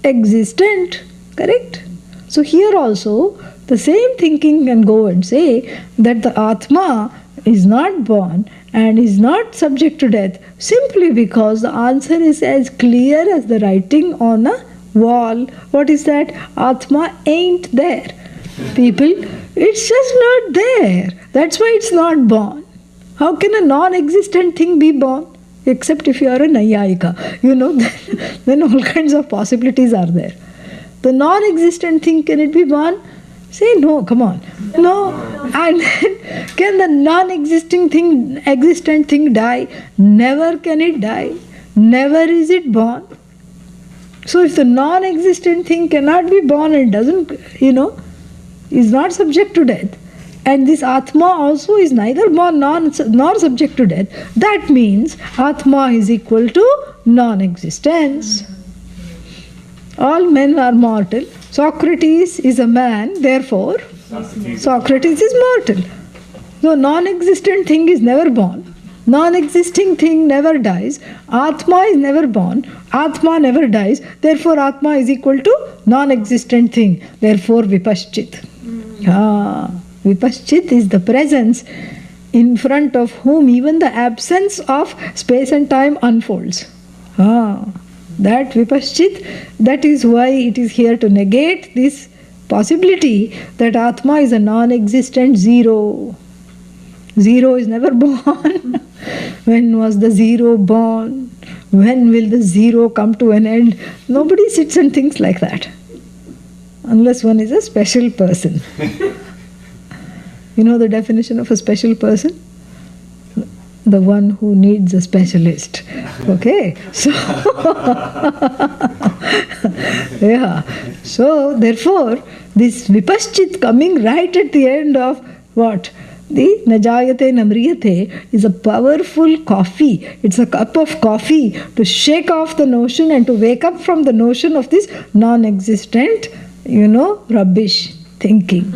existent. Correct? So here also, the same thinking can go and say that the Atma is not born and is not subject to death simply because the answer is as clear as the writing on a wall. What is that? Atma ain't there. People, it's just not there. That's why it's not born. How can a non-existent thing be born? Except if you are a Nayayika. Then all kinds of possibilities are there. The non-existent thing, can it be born? Say no, come on. No. And then, can the non-existent thing die? Never can it die. Never is it born. So if the non-existent thing cannot be born and doesn't, is not subject to death, and this Atma also is neither born nor subject to death, that means Atma is equal to non-existence. All men are mortal. Socrates is a man, therefore Socrates is mortal. So non-existent thing is never born. Non-existing thing never dies. Atma is never born. Atma never dies. Therefore, Atma is equal to non-existent thing. Therefore, Vipaschit. Vipaschit is the presence in front of whom even the absence of space and time unfolds. That Vipaschit, that is why it is here to negate this possibility that Atma is a non-existent zero. Zero is never born. When was the zero born? When will the zero come to an end? Nobody sits and thinks like that. Unless one is a special person. You know the definition of a special person? The one who needs a specialist. Okay? So, yeah. So, therefore, this Vipaschit coming right at the end of what? The Najayate Namriyate is a powerful coffee. It's a cup of coffee to shake off the notion and to wake up from the notion of this non-existent, rubbish thinking.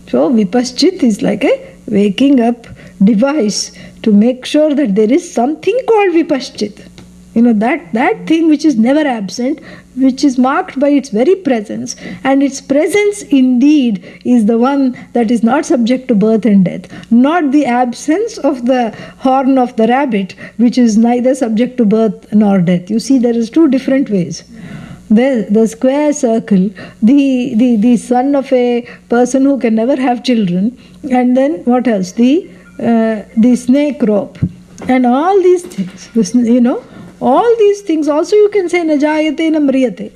So Vipaschit is like a waking up device to make sure that there is something called Vipaschit. That thing which is never absent, which is marked by its very presence, and its presence indeed is the one that is not subject to birth and death, not the absence of the horn of the rabbit, which is neither subject to birth nor death. You see, there is two different ways. The square circle, the son of a person who can never have children, and then what else? The snake rope, and all these things, all these things also you can say Najayate Namriyate.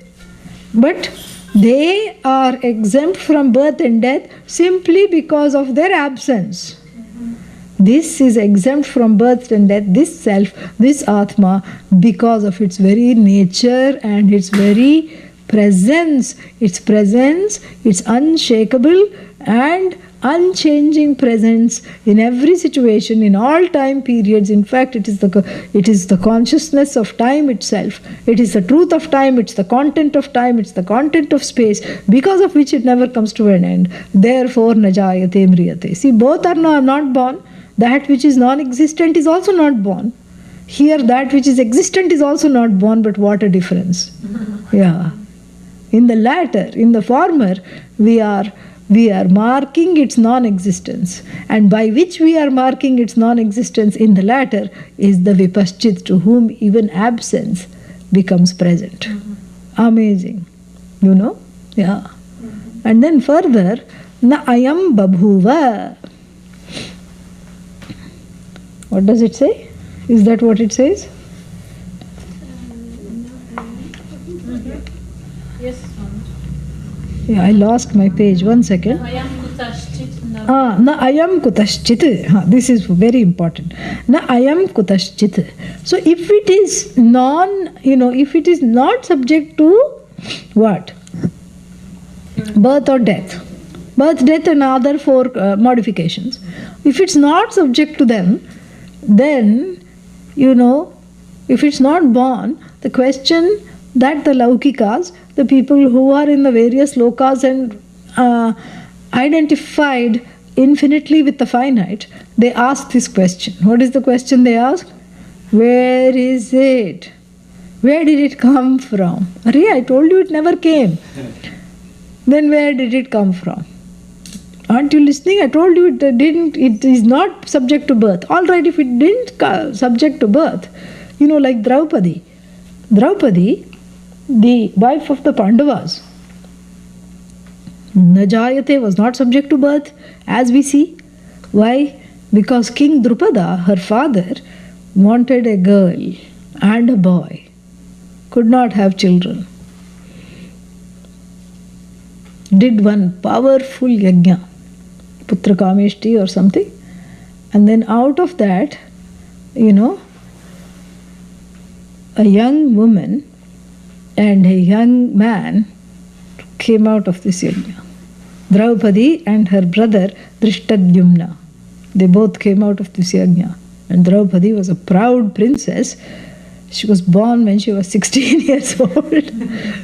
But they are exempt from birth and death simply because of their absence. This is exempt from birth and death, this self, this Atma, because of its very nature and its very presence. Its presence, its unshakable and unchanging presence in every situation, in all time periods. In fact, it is the consciousness of time itself. It is the truth of time, it's the content of time, it's the content of space, because of which it never comes to an end. Therefore, Najayate Mriyate. See, both are not born. That which is non-existent is also not born. Here, that which is existent is also not born, but what a difference. Yeah. In the latter, in the former, we are marking its non-existence, and by which we are marking its non-existence in the latter is the Vipaschit, to whom even absence becomes present. Amazing. Yeah. And then further, na ayam babhuva. What does it say? Is that what it says? Yes, Swami. Yeah, I lost my page. 1 second. Ayam kutaschit Na ayam kutaschit. This is very important. Na ayam kutaschit. So if it is if it is not subject to what? Birth or death. Birth, death and other 4 modifications. If it's not subject to them, then, if it's not born, the question that the Laukikas, the people who are in the various lokas and identified infinitely with the finite, they ask this question. What is the question they ask? Where is it? Where did it come from? Arey, I told you it never came. Then where did it come from? Aren't you listening? I told you it is not subject to birth. All right, if it didn't subject to birth, like Draupadi. Draupadi, the wife of the Pandavas, Najayate was not subject to birth, as we see. Why? Because King Drupada, her father, wanted a girl and a boy, could not have children. Did one powerful yajna, Putra Kameshti or something, and then out of that, a young woman and a young man came out of this yajna. Draupadi and her brother Drishtadyumna, they both came out of this yajna. And Draupadi was a proud princess. She was born when she was 16 years old.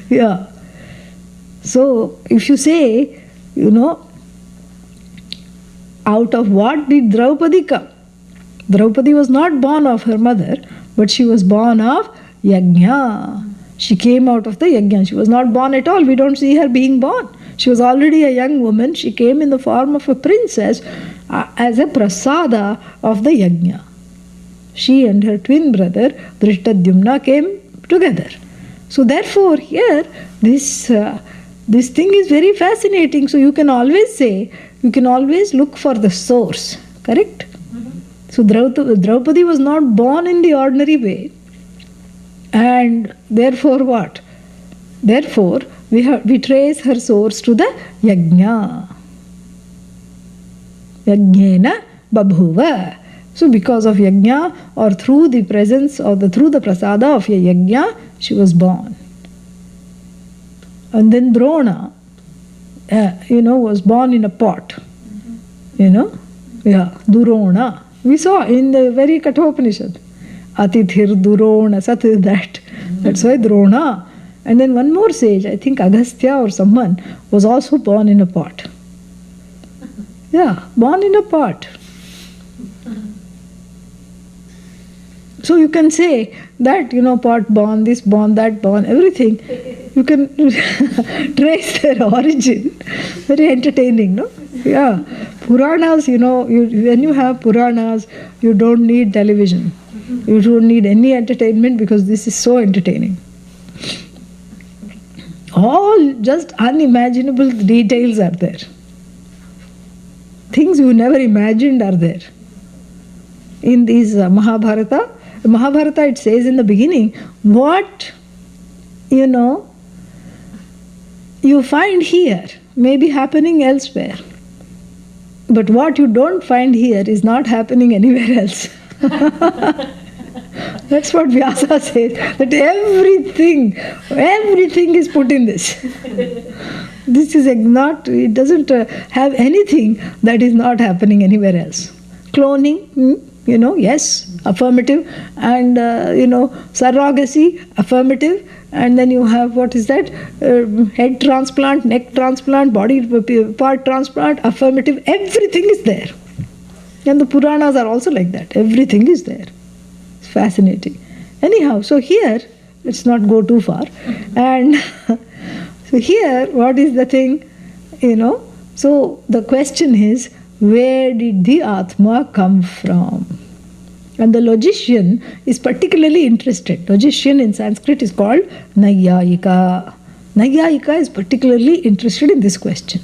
Yeah. So, if you say, out of what did Draupadi come? Draupadi was not born of her mother, but she was born of Yajna. She came out of the Yajna. She was not born at all. We don't see her being born. She was already a young woman. She came in the form of a princess as a prasada of the Yajna. She and her twin brother Drishtadyumna came together. So therefore here this thing is very fascinating. So you can always say, you can always look for the source, correct? So Draupadi was not born in the ordinary way, and therefore what? Therefore we trace her source to the Yajna. Yajnena babhuva. So because of Yajna, or through the presence or through the prasada of a Yajna, she was born. And then Drona, was born in a pot. Durona. We saw in the very Kathopanishad. Atithir Durona Sat, that. That's why Drona. And then one more sage, I think Agastya or someone, was also born in a pot. Yeah, born in a pot. So you can say that, pot born, this born, that born, everything. You can trace their origin. Very entertaining, no? Yeah. Puranas, when you have Puranas, you don't need television. You don't need any entertainment because this is so entertaining. All just unimaginable details are there. Things you never imagined are there. In these Mahabharata, it says in the beginning, what, you find here may be happening elsewhere. But what you don't find here is not happening anywhere else. That's what Vyasa says, that everything is put in this. This is not, it doesn't have anything that is not happening anywhere else. Cloning, yes, affirmative, and, surrogacy, affirmative, and then you have, what is that, head transplant, neck transplant, body part transplant, affirmative, everything is there. And the Puranas are also like that, everything is there. It's fascinating. Anyhow, so here, let's not go too far, and so here, what is the thing, so the question is, where did the Atma come from? And the logician is particularly interested. Logician in Sanskrit is called Nayayika. Nayayika is particularly interested in this question.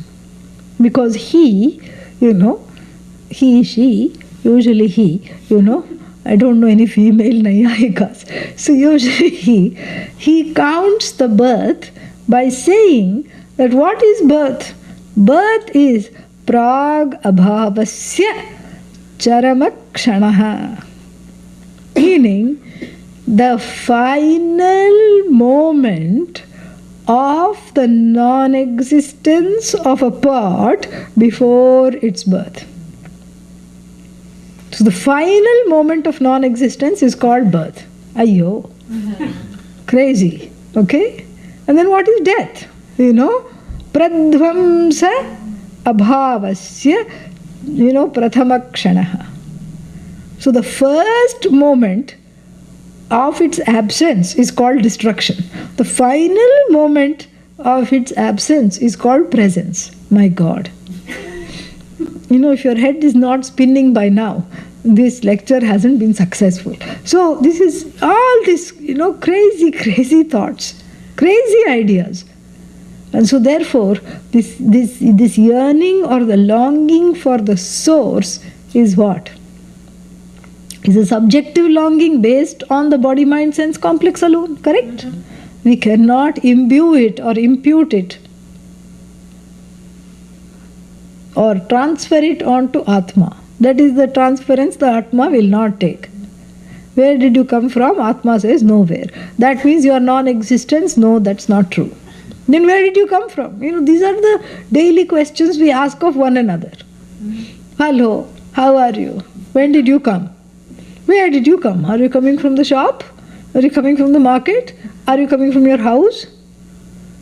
Because he, she, usually he, I don't know any female Nayayikas. So usually he counts the birth by saying that what is birth? Birth is prag abhavasya charamakshanaha. Meaning, the final moment of the non-existence of a pot before its birth. So the final moment of non-existence is called birth. Ayyo. Crazy. Okay? And then what is death? Pradvamsa abhavasya, prathamakshanah. So the first moment of its absence is called destruction. The final moment of its absence is called presence. My God. If your head is not spinning by now, this lecture hasn't been successful. So this is all this, crazy thoughts, crazy ideas. And so therefore, this yearning or the longing for the source is what? Is a subjective longing based on the body, mind, sense complex alone, correct? We cannot imbue it or impute it or transfer it onto Atma. That is the transference the Atma will not take. Where did you come from? Atma says nowhere. That means your non-existence. No, that's not true. Then where did you come from? These are the daily questions we ask of one another. Hello, how are you? When did you come? Where did you come? Are you coming from the shop? Are you coming from the market? Are you coming from your house?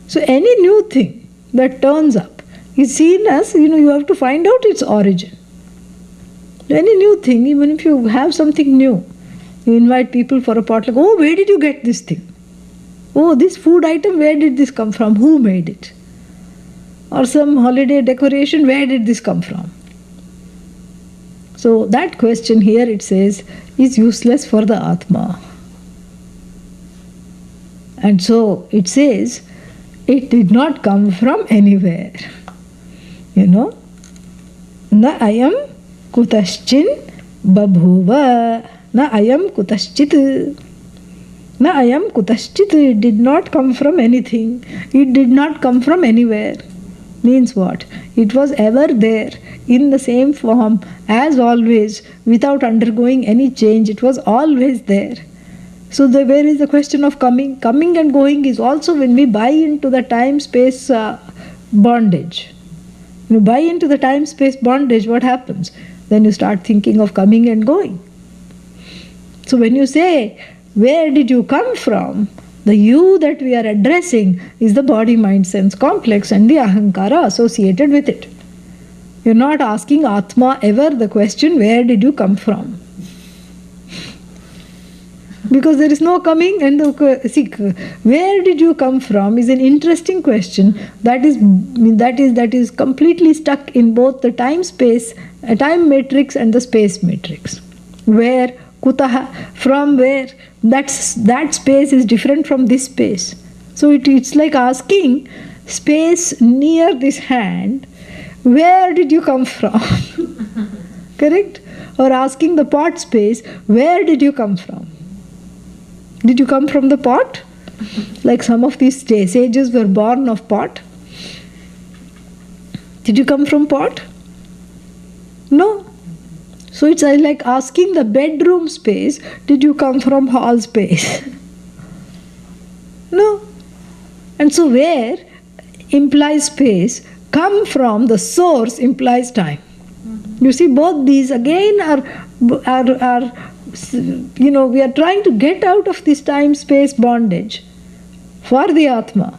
So any new thing that turns up is seen as, you have to find out its origin. Any new thing, even if you have something new, you invite people for a potluck. Oh, where did you get this thing? Oh, this food item, where did this come from? Who made it? Or some holiday decoration, where did this come from? So that question here, it says, is useless for the Atma. And so it says, it did not come from anywhere. You know? Na ayam kutaschin babhuva. Na ayam kutaschit. Na ayam kutaschit. It did not come from anything. It did not come from anywhere. Means what? It was ever there in the same form as always, without undergoing any change. It was always there. So where is the question of coming? Coming and going is also when we buy into the time-space bondage. You buy into the time-space bondage, what happens? Then you start thinking of coming and going. So when you say, where did you come from? The you that we are addressing is the body-mind-sense complex and the ahankara associated with it. You're not asking Atma ever the question, where did you come from? Because there is no coming and see, where did you come from is an interesting question that is completely stuck in both the time-space, time matrix and the space matrix. Where, kutaha, from where, that space is different from this space. So it's like asking space near this hand, where did you come from? Correct? Or asking the pot space, where did you come from? Did you come from the pot? Like some of these sages were born of pot. Did you come from pot? No. So it's like asking the bedroom space, did you come from hall space? No. And so where implies space, come from the source implies time. You see, both these again are we are trying to get out of this time-space bondage for the Atma,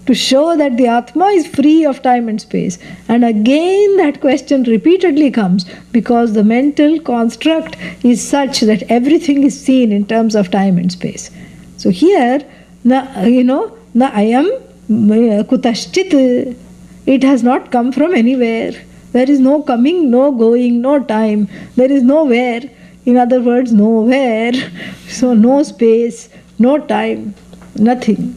to show that the Atma is free of time and space. And again that question repeatedly comes because the mental construct is such that everything is seen in terms of time and space. So here, na ayam kutaschit, it has not come from anywhere. There is no coming, no going, no time. There is nowhere. In other words, nowhere. So no space, no time, nothing.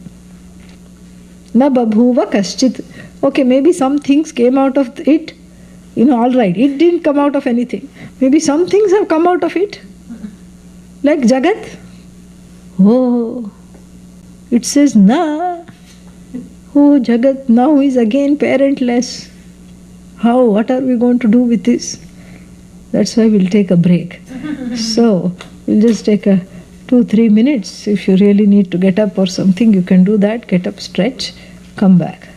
Na babhuva kaschit. Okay, maybe some things came out of it. All right, it didn't come out of anything. Maybe some things have come out of it. Like Jagat. Oh, it says na. Oh, Jagat now is again parentless. How? What are we going to do with this? That's why we'll take a break. So, we'll just take 2-3 minutes. If you really need to get up or something, you can do that. Get up, stretch, come back.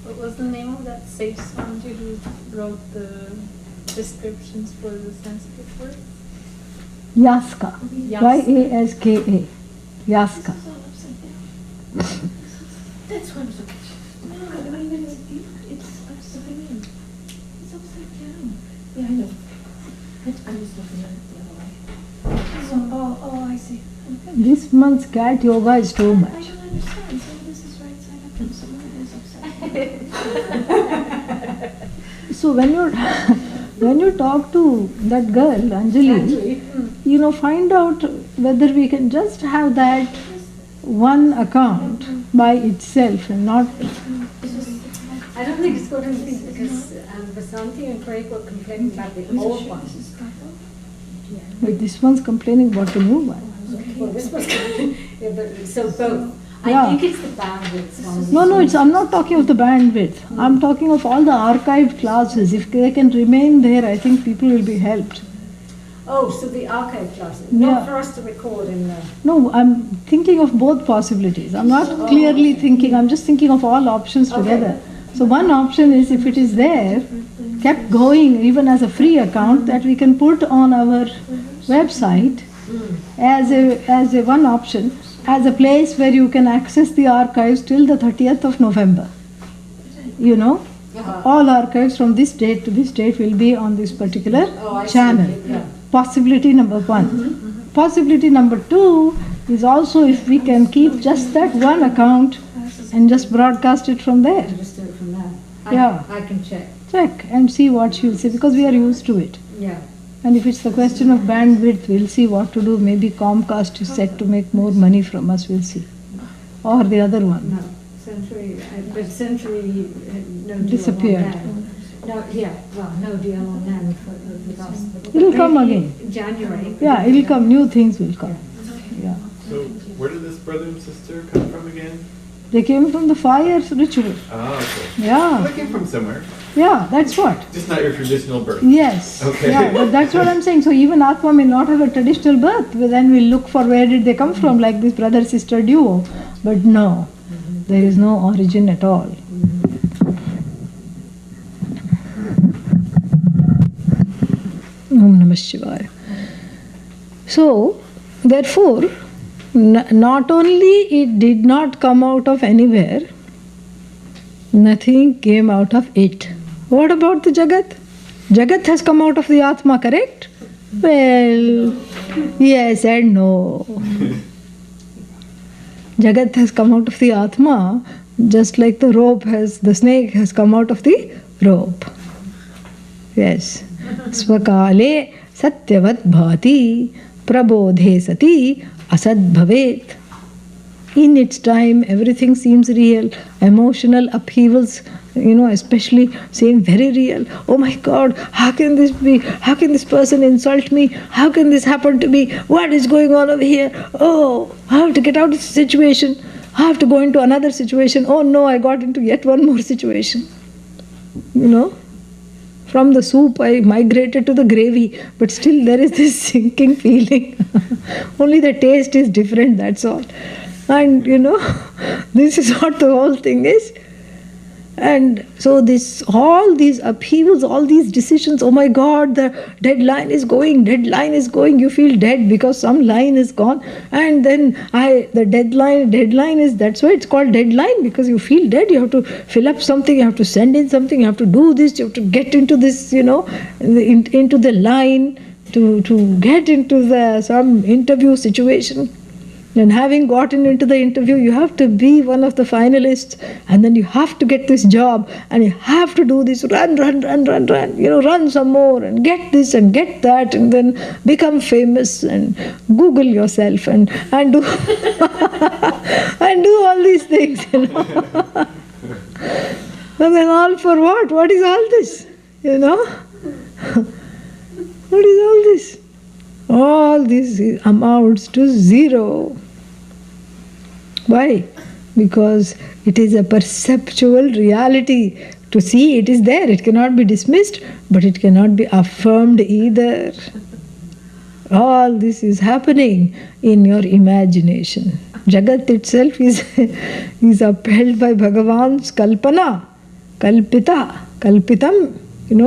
What was the name of that sage Swamiji who wrote the descriptions for the Sanskrit words? Yaska. Yaska. Yaska. It's all upside down. That's why I'm so confused. No, I mean, it's upside in. It's upside down. Yeah, I know. I'm just looking at it the other way. So, oh, I see. Okay. This month's cat yoga is too I much. don't understand. So this is right side up and some of it is upside down. So when you talk to that girl, Anjali, find out whether we can just have that one account by itself and not... I don't think it's going to be because Vasanti and Craig were complaining about the old one. But this one's complaining about the new one. Well, this was yeah, but so both. Yeah. I think it's the bandwidth one. No, I'm not talking of the bandwidth. I'm talking of all the archived classes. If they can remain there, I think people will be helped. Oh, so the archive classes. Yeah. Not for us to record in the... No, I'm thinking of both possibilities. I'm not clearly thinking, I'm just thinking of all options together. So one option is, if it is there, kept going even as a free account that we can put on our website as a one option, as a place where you can access the archives till the 30th of November. You know, all archives from this date to this date will be on this particular channel. Possibility number one. Possibility number two is also if we can keep just that one account and just broadcast it from there. Just do it from there. I can check. Check and see what she'll say, because we are used to it. Yeah. And if it's the question of bandwidth, we'll see what to do. Maybe Comcast is set to make more money from us, we'll see. Or the other one. No, Century, but Century, no deal Disappeared. on them. No, no deal on them with us. But It'll come maybe again. January. Yeah, it'll come. New things will come. Yeah. So, where did this brother and sister come from again? They came from the fire ritual. Ah, okay. Yeah. They came from somewhere. Yeah, that's what. Just not your traditional birth. Yes. Okay. Yeah, but that's what I'm saying. So even Atma may not have a traditional birth, but then we'll look for where did they come from, like this brother-sister duo. But no, there is no origin at all. Om Namah Shivaya. So, therefore, not only it did not come out of anywhere, nothing came out of it. What about the Jagat? Jagat has come out of the Atma, correct? Well, yes and no. Jagat has come out of the Atma, just like the snake has come out of the rope. Yes. Svakale satyavat bhati prabodhe sati asad bhavet. In its time, everything seems real. Emotional upheavals, especially seem very real. Oh my God, how can this be? How can this person insult me? How can this happen to me? What is going on over here? Oh, I have to get out of this situation. I have to go into another situation. Oh no, I got into yet one more situation. From the soup I migrated to the gravy, but still there is this sinking feeling. Only the taste is different, that's all. And this is what the whole thing is. And so all these upheavals, all these decisions, oh my God, the deadline is going, you feel dead because some line is gone. And then the deadline is, that's why it's called deadline, because you feel dead, you have to fill up something, you have to send in something, you have to do this, you have to get into this, into the line, to get into some interview situation. And having gotten into the interview, you have to be one of the finalists, and then you have to get this job, and you have to do this, run, run some more, and get this and get that, and then become famous, and Google yourself, and do and do all these things, And then all for what? What is all this? What is all this? All this amounts to zero. Why? Because it is a perceptual reality. To see it is there, it cannot be dismissed, but it cannot be affirmed either. All this is happening in your imagination. Jagat itself is upheld by Bhagavan's kalpana, kalpitam.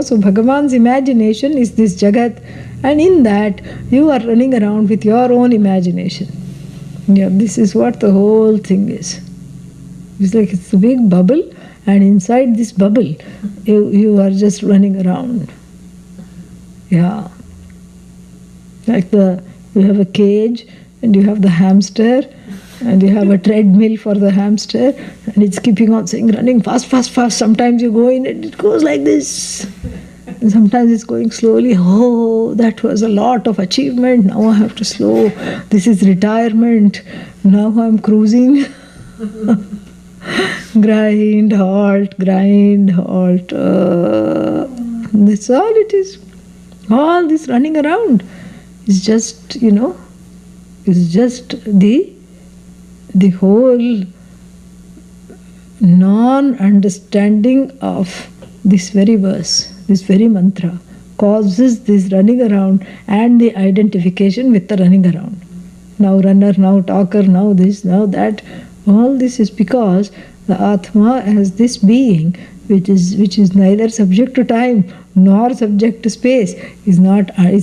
So Bhagavan's imagination is this Jagat, and in that you are running around with your own imagination. This is what the whole thing is. It's like it's a big bubble, and inside this bubble you are just running around. Yeah. Like you have a cage, and you have the hamster, and you have a treadmill for the hamster, and it's keeping on saying, running fast, fast, fast. Sometimes you go in and it goes like this. And sometimes it's going slowly. Oh, that was a lot of achievement. Now I have to slow. This is retirement. Now I'm cruising. Grind, halt, grind, halt. That's all it is. All this running around is just, is just the whole non-understanding of this very verse, this very mantra, causes this running around and the identification with the running around. Now runner, now talker, now this, now that. All this is because the Atma as this being which is neither subject to time nor subject to space is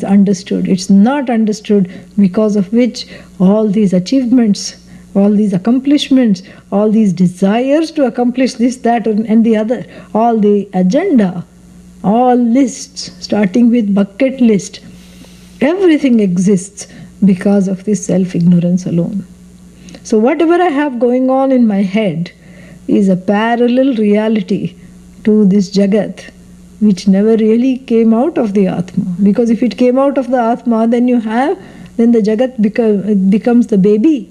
understood. It's not understood, because of which all these achievements, all these accomplishments, all these desires to accomplish this, that, and the other, all the agenda, all lists, starting with bucket list, everything exists because of this self-ignorance alone. So whatever I have going on in my head is a parallel reality to this Jagat, which never really came out of the Atma. Because if it came out of the Atma, then the Jagat becomes the baby,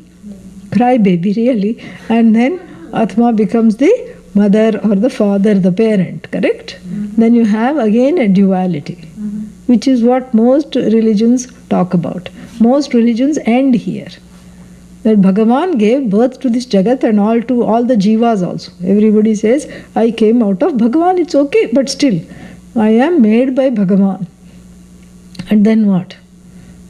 cry baby really, and then Atma becomes the mother or the father, the parent, correct? Then you have again a duality, which is what most religions talk about. Most religions end here. That Bhagavan gave birth to this Jagat and to all the jivas also. Everybody says, I came out of Bhagavan, it's okay, but still, I am made by Bhagavan. And then what?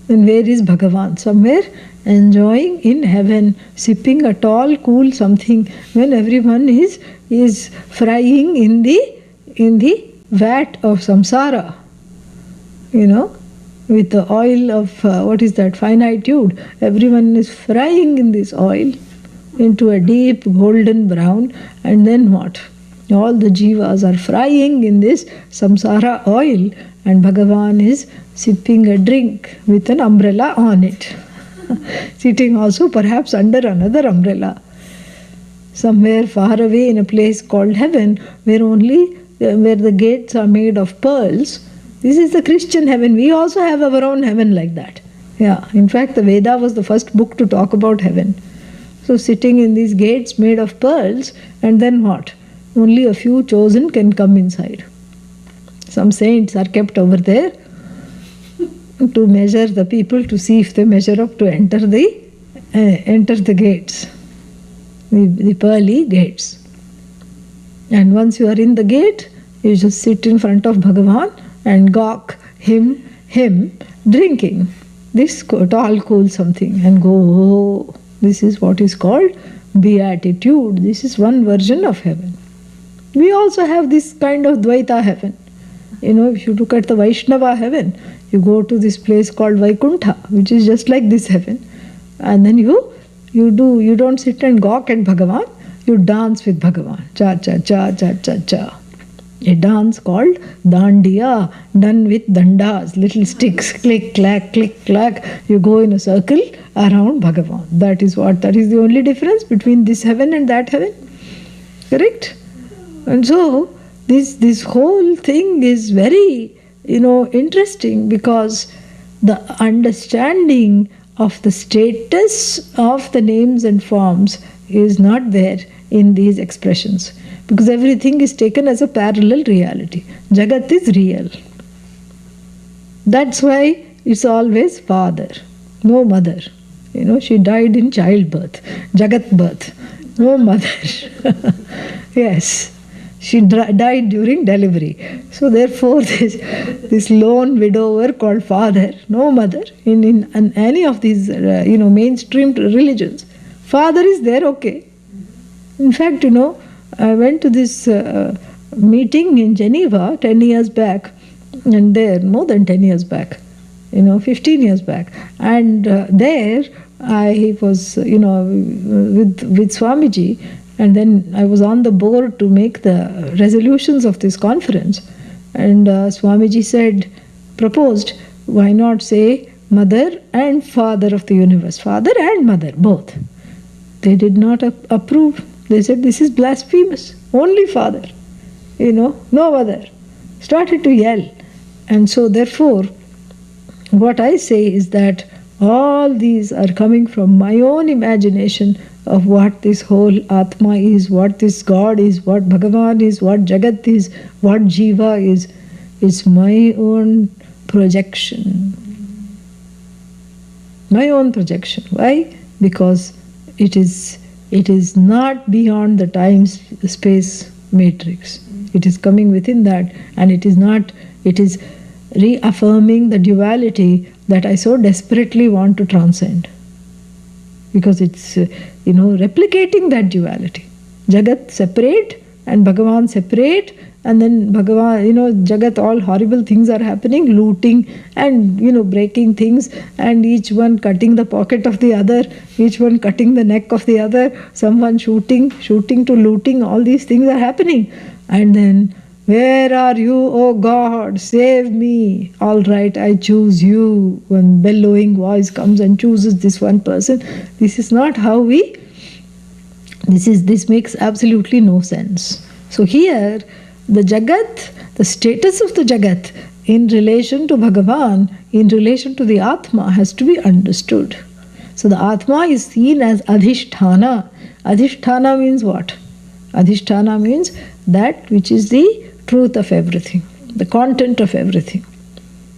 Then where is Bhagavan? Somewhere enjoying in heaven, sipping a tall, cool something, when everyone is frying in the vat of samsara, with the oil of, finitude. Everyone is frying in this oil into a deep golden brown, and then what? All the jivas are frying in this samsara oil, and Bhagavan is sipping a drink with an umbrella on it. Sitting also perhaps under another umbrella. Somewhere far away in a place called heaven, where the gates are made of pearls. This is the Christian heaven. We also have our own heaven like that. Yeah, in fact, the Veda was the first book to talk about heaven. So sitting in these gates made of pearls, and then what? Only a few chosen can come inside. Some saints are kept over there to measure the people, to see if they measure up to enter the gates, the pearly gates. And once you are in the gate, you just sit in front of Bhagavan and gawk him drinking this tall cool something and go, oh, this is what is called beatitude. This is one version of heaven. We also have this kind of Dvaita heaven. If you look at the Vaishnava heaven, you go to this place called Vaikuntha, which is just like this heaven. And then you don't sit and gawk at Bhagavan, you dance with Bhagavan. Cha cha cha cha cha cha. A dance called dandiya, done with dandas, little sticks, click, clack, click, clack. You go in a circle around Bhagavan. That is the only difference between this heaven and that heaven. Correct? And so, this whole thing is very, interesting, because the understanding of the status of the names and forms is not there in these expressions, because everything is taken as a parallel reality. Jagat is real. That's why it's always father, no mother. She died in childbirth, Jagat birth, no mother. Yes, she died during delivery. So therefore, this lone widower called father, no mother, in any of these mainstream religions. Father is there, okay. In fact, I went to this meeting in Geneva 10 years back, and there, more than 10 years back, 15 years back. And there I was, with Swamiji, and then I was on the board to make the resolutions of this conference. And Swamiji proposed, why not say mother and father of the universe? Father and mother, both. They did not approve. They said, this is blasphemous. Only father, no other. Started to yell. And so therefore, what I say is that all these are coming from my own imagination of what this whole Atma is, what this God is, what Bhagavan is, what Jagat is, what Jiva is. It's my own projection. My own projection. Why? Because it is not beyond the time-space matrix. It is coming within that, and it is reaffirming the duality that I so desperately want to transcend. Because it's, replicating that duality. Jagat separate and Bhagavan separate, and then Bhagavan, Jagat, all horrible things are happening, looting and, breaking things, and each one cutting the pocket of the other, each one cutting the neck of the other, someone shooting to looting, all these things are happening. And then, where are you, oh God, save me. All right, I choose you. One bellowing voice comes and chooses this one person. This is not how this makes absolutely no sense. So here, the Jagat, the status of the Jagat in relation to Bhagavan, in relation to the Atma, has to be understood. So the Atma is seen as Adhishthana. Adhishthana means what? Adhishthana means that which is the truth of everything, the content of everything.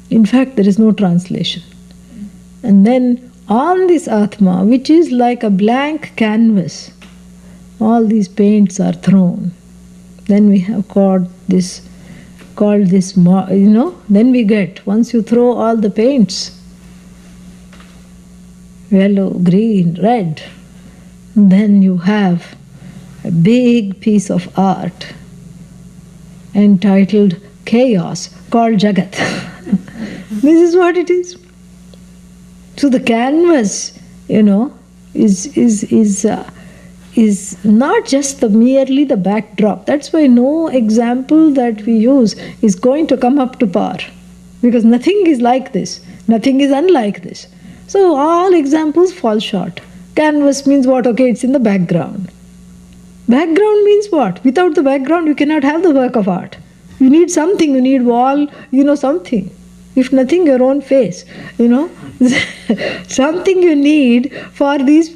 In fact, there is no translation. And then on this Atma, which is like a blank canvas, all these paints are thrown. Then we have then we get, once you throw all the paints, yellow, green, red, then you have a big piece of art entitled Chaos, called Jagat. This is what it is. So the canvas, is not just merely the backdrop. That's why no example that we use is going to come up to par, because nothing is like this, nothing is unlike this. So all examples fall short. Canvas means what? Okay, it's in the background. Background means what? Without the background, you cannot have the work of art. You need something, you need wall, something. If nothing, your own face, something you need for these,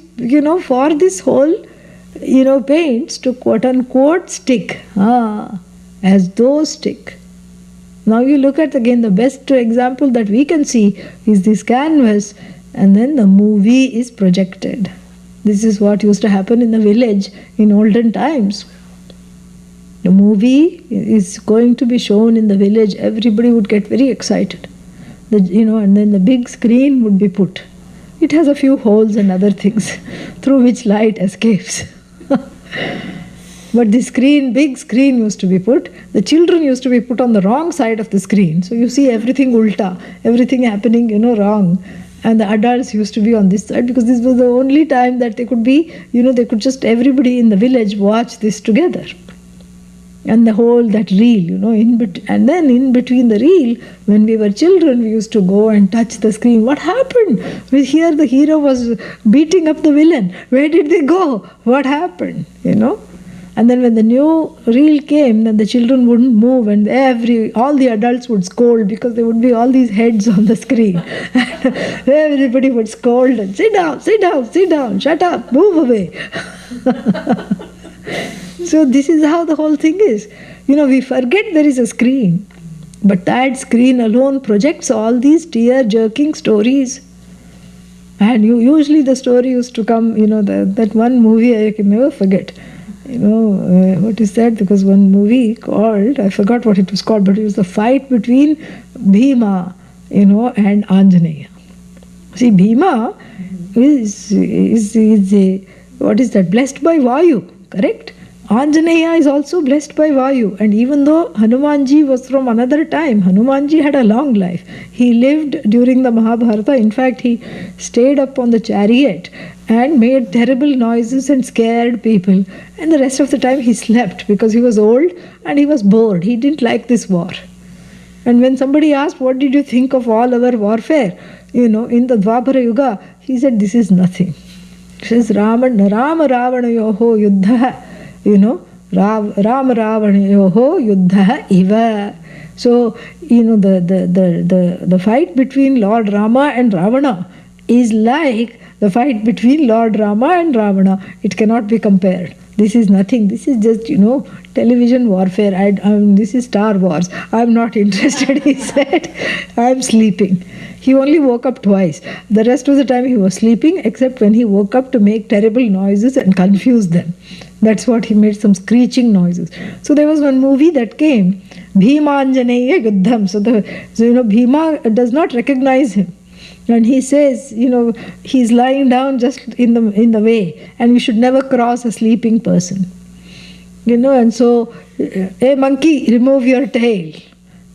for this whole, paints to quote unquote stick. As those stick. Now you look at again, the best example that we can see is this canvas, and then the movie is projected. This is what used to happen in the village in olden times. The movie is going to be shown in the village. Everybody would get very excited. And then the big screen would be put. It has a few holes and other things through which light escapes. But the big screen used to be put. The children used to be put on the wrong side of the screen. So you see everything ulta, everything happening, wrong. And the adults used to be on this side, because this was the only time that they could be, they could just, everybody in the village watch this together. And the whole, that reel, and then in between the reel, when we were children, we used to go and touch the screen. What happened? Here the hero was beating up the villain. Where did they go? What happened? And then when the new reel came, then the children wouldn't move, and all the adults would scold, because there would be all these heads on the screen. Everybody would scold and sit down, shut up, move away. So this is how the whole thing is. We forget there is a screen, but that screen alone projects all these tear-jerking stories. And usually the story used to come, that one movie I can never forget. What is that? Because one movie called, I forgot what it was called, but it was the fight between Bhima, and Anjaneya. See, Bhima is what is that? Blessed by Vayu, correct? Anjaneya is also blessed by Vayu. And even though Hanumanji was from another time, Hanumanji had a long life. He lived during the Mahabharata. In fact, he stayed up on the chariot and made terrible noises and scared people. And the rest of the time he slept, because he was old and he was bored. He didn't like this war. And when somebody asked, what did you think of all our warfare, in the Dwapara Yuga, he said, this is nothing. He says, Rama Ravanayoho Yuddha, Rama Ravanayoho Yuddha Iva. So, the fight between Lord Rama and Ravana is like the fight between Lord Rama and Ravana. It cannot be compared. This is nothing. This is just, television warfare. This is Star Wars. I'm not interested, he said. I'm sleeping. He only woke up twice. The rest of the time he was sleeping, except when he woke up to make terrible noises and confuse them. That's what he made, some screeching noises. So there was one movie that came, Bhimanjaneya Yuddham. So Bhima does not recognize him. And he says, he's lying down just in the way, and we should never cross a sleeping person. And so, hey monkey, remove your tail.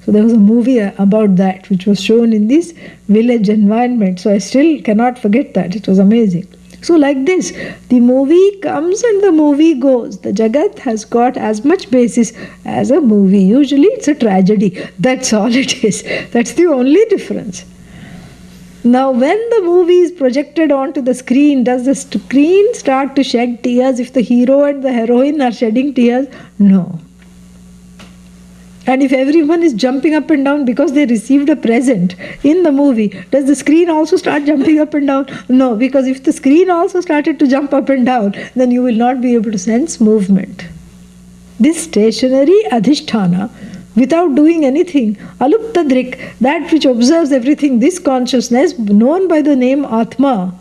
So there was a movie about that which was shown in this village environment. So I still cannot forget that. It was amazing. So like this, the movie comes and the movie goes. The Jagat has got as much basis as a movie. Usually it's a tragedy. That's all it is. That's the only difference. Now when the movie is projected onto the screen, does the screen start to shed tears if the hero and the heroine are shedding tears? No. And if everyone is jumping up and down because they received a present in the movie, does the screen also start jumping up and down? No, because if the screen also started to jump up and down, then you will not be able to sense movement. This stationary adhisthana, without doing anything, aluptadrik, that which observes everything, this consciousness known by the name Atma,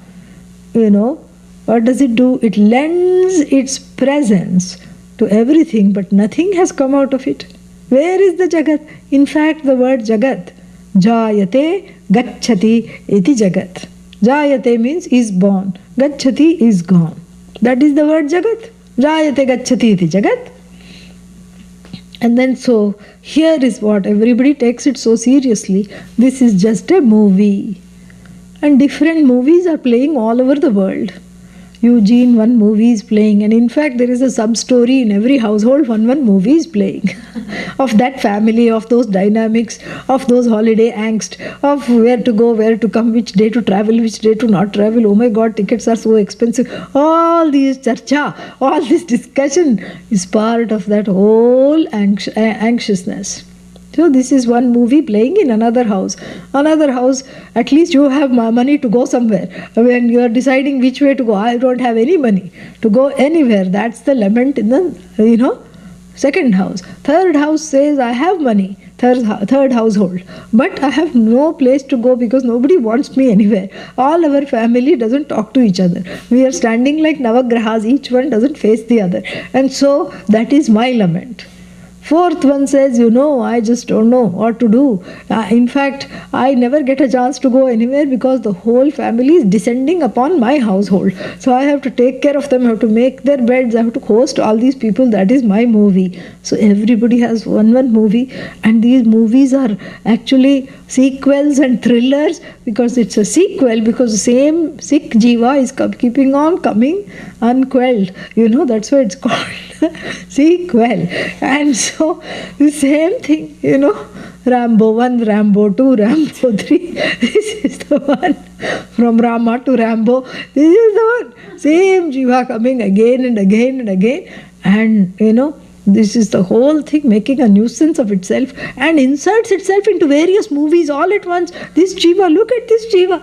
what does it do? It lends its presence to everything, but nothing has come out of it. Where is the Jagat? In fact, the word Jagat, Jayate Gacchati iti Jagat. Jayate means is born, Gacchati is gone. That is the word Jagat. Jayate Gacchati iti Jagat. And then so, here is what everybody takes it so seriously. This is just a movie. And different movies are playing all over the world. Eugene, one movie is playing, and in fact there is a sub-story in every household, one movie is playing of that family, of those dynamics, of those holiday angst, of where to go, where to come, which day to travel, which day to not travel. Oh my God, tickets are so expensive. All these charcha, all this discussion is part of that whole anxiousness. So this is one movie playing in another house. Another house, at least you have money to go somewhere. When you are deciding which way to go, I don't have any money to go anywhere. That's the lament in the, second house. Third house says, I have money. Third household. But I have no place to go because nobody wants me anywhere. All our family doesn't talk to each other. We are standing like Navagrahas. Each one doesn't face the other. And so that is my lament. Fourth one says, I just don't know what to do. In fact, I never get a chance to go anywhere because the whole family is descending upon my household. So I have to take care of them, I have to make their beds, I have to host all these people. That is my movie. So everybody has one movie, and these movies are actually sequels and thrillers because it's a sequel, because the same sick jiva is keeping on coming unquelled. That's why it's called sequel. And so the same thing, Rambo 1, Rambo 2, Rambo 3. This is the one. From Rama to Rambo. This is the one. Same jiva coming again and again and again. And this is the whole thing making a nuisance of itself and inserts itself into various movies all at once. This jiva, look at this jiva.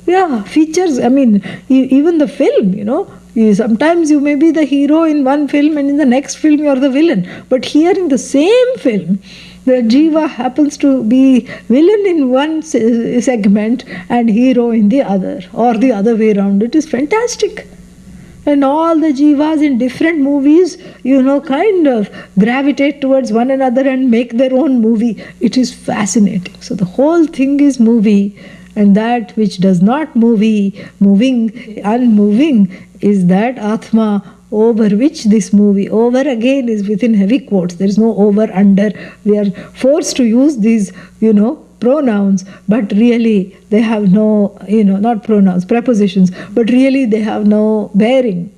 Yeah, features, even the film, sometimes you may be the hero in one film and in the next film you are the villain. But here in the same film, the jiva happens to be villain in one segment and hero in the other, or the other way around. It is fantastic. And all the jivas in different movies, kind of gravitate towards one another and make their own movie. It is fascinating. So the whole thing is movie, and that which does not moving, unmoving, is that Atma over which this movie, over again is within heavy quotes. There is no over, under. We are forced to use these, pronouns, but really they have no, not pronouns, prepositions, but really they have no bearing.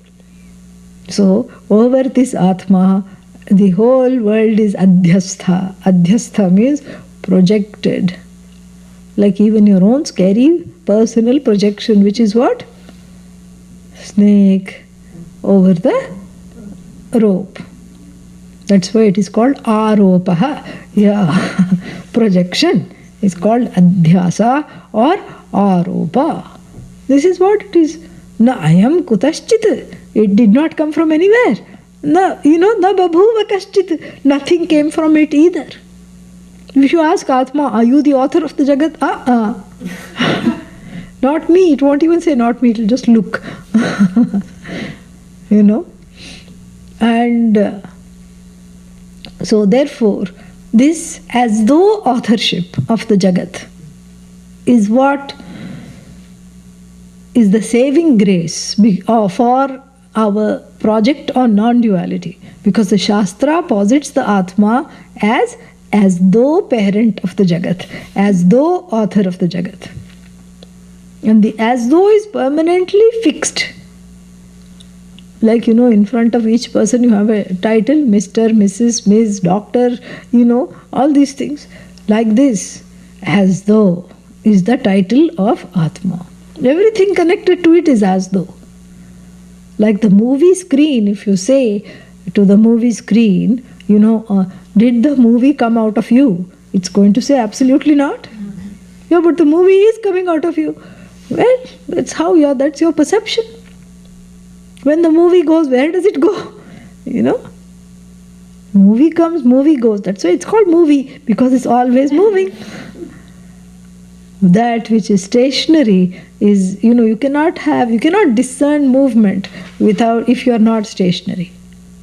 So over this Atma, the whole world is adhyastha. Adhyastha means projected. Like even your own scary personal projection, which is what? Snake over the rope. That's why it is called aropaha. Yeah, projection is called adhyasa or aropa. This is what it is. Na ayam kutaschit. It did not come from anywhere. Na babhuva kaschit. Nothing came from it either. If you ask Atma, are you the author of the Jagat? Not me. It won't even say not me. It will just look. And so therefore, this as though authorship of the Jagat is what is the saving grace for our project on non-duality, because the Shastra posits the Atma as though parent of the Jagat, as though author of the Jagat. And the as though is permanently fixed. Like, in front of each person you have a title, Mr., Mrs., Ms., Doctor, all these things. Like this, as though is the title of Atma. Everything connected to it is as though. Like the movie screen, if you say to the movie screen, did the movie come out of you? It's going to say absolutely not. Yeah, but the movie is coming out of you. Well, that's your perception. When the movie goes, where does it go? Movie comes, movie goes. That's why it's called movie, because it's always moving. That which is stationary is, you cannot discern movement if you are not stationary.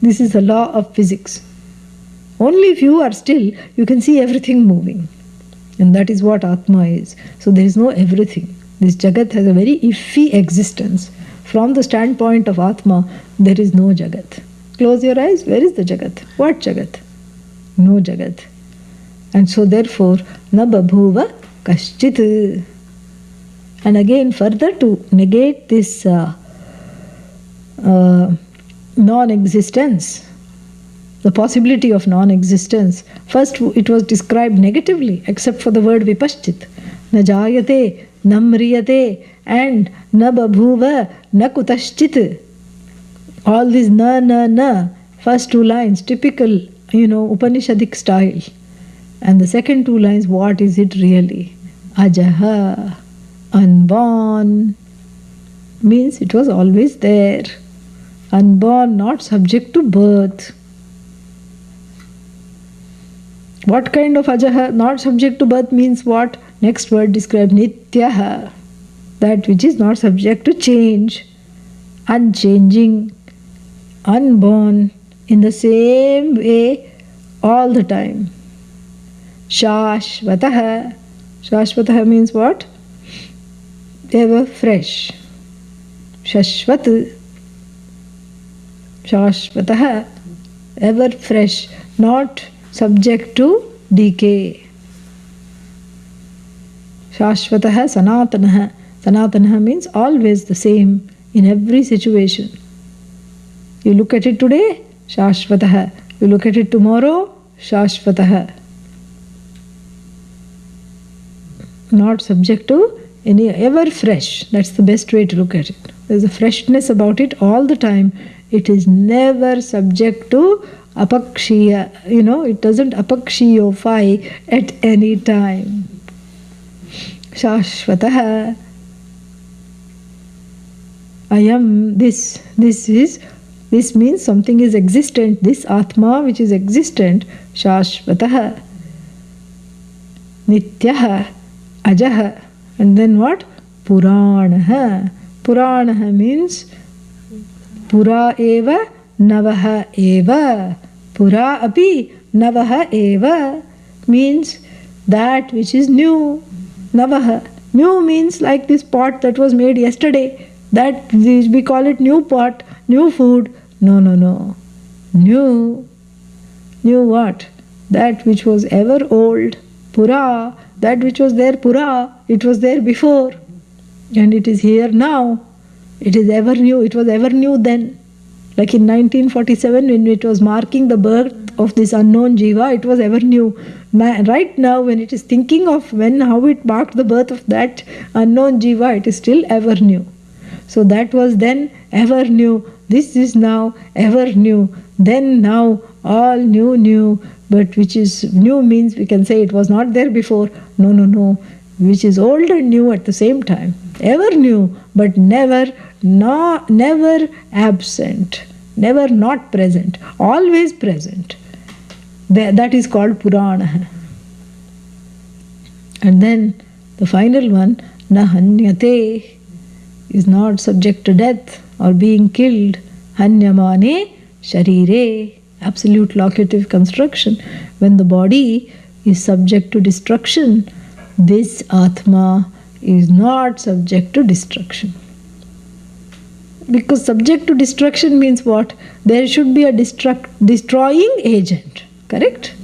This is the law of physics. Only if you are still, you can see everything moving. And that is what Atma is. So there is no everything. This Jagat has a very iffy existence. From the standpoint of Atma, there is no Jagat. Close your eyes, where is the Jagat? What Jagat? No Jagat. And so therefore, na babhuva kaschit. And again, further to negate this non-existence, the possibility of non-existence, first it was described negatively, except for the word vipaschit. Na jayate, na mriyate, and na babhuva, na kutaschit. All these na, first two lines, typical, Upanishadic style. And the second two lines, what is it really? Ajaha, unborn, means it was always there. Unborn, not subject to birth. What kind of ajaha, not subject to birth, means what? Next word describes nityaha, that which is not subject to change, unchanging, unborn, in the same way all the time. Shashvataha. Shashvataha means what? Ever fresh. Shashvat. Shashvataha. Ever fresh. Not subject to decay. Shashvataha sanatanaha. Sanatanaha means always the same in every situation. You look at it today, Shashvataha. You look at it tomorrow, Shashvataha. Not subject to any, ever fresh. That's the best way to look at it. There's a freshness about it all the time. It is never subject to apakshiya. It doesn't apakshiyofy at any time. Shashvataha. Ayam, this means something is existent. This Atma which is existent, Shashvataha, Nityaha, Ajaha. And then what? Puranaha. Puranaha means Pura eva, Navaha eva. Pura api, Navaha eva means that which is new. Navaha. New means like this pot that was made yesterday. That we call it new pot, new food. No. New what? That which was ever old. Pura. That which was there, Pura. It was there before. And it is here now. It is ever new. It was ever new then. Like in 1947, when it was marking the birth of this unknown Jiva, it was ever new. Right now, when it is thinking of how it marked the birth of that unknown Jiva, it is still ever new. So that was then ever new. This is now ever new. Then now all new. But which is new means we can say it was not there before. No. Which is old and new at the same time. Ever new, but never absent. Never not present. Always present. That is called Purana. And then the final one, Na hanyate, is not subject to death or being killed. Hanyamane sharire. Absolute locative construction. When the body is subject to destruction, this Atma is not subject to destruction. Because subject to destruction means what? There should be a destroying agent, correct?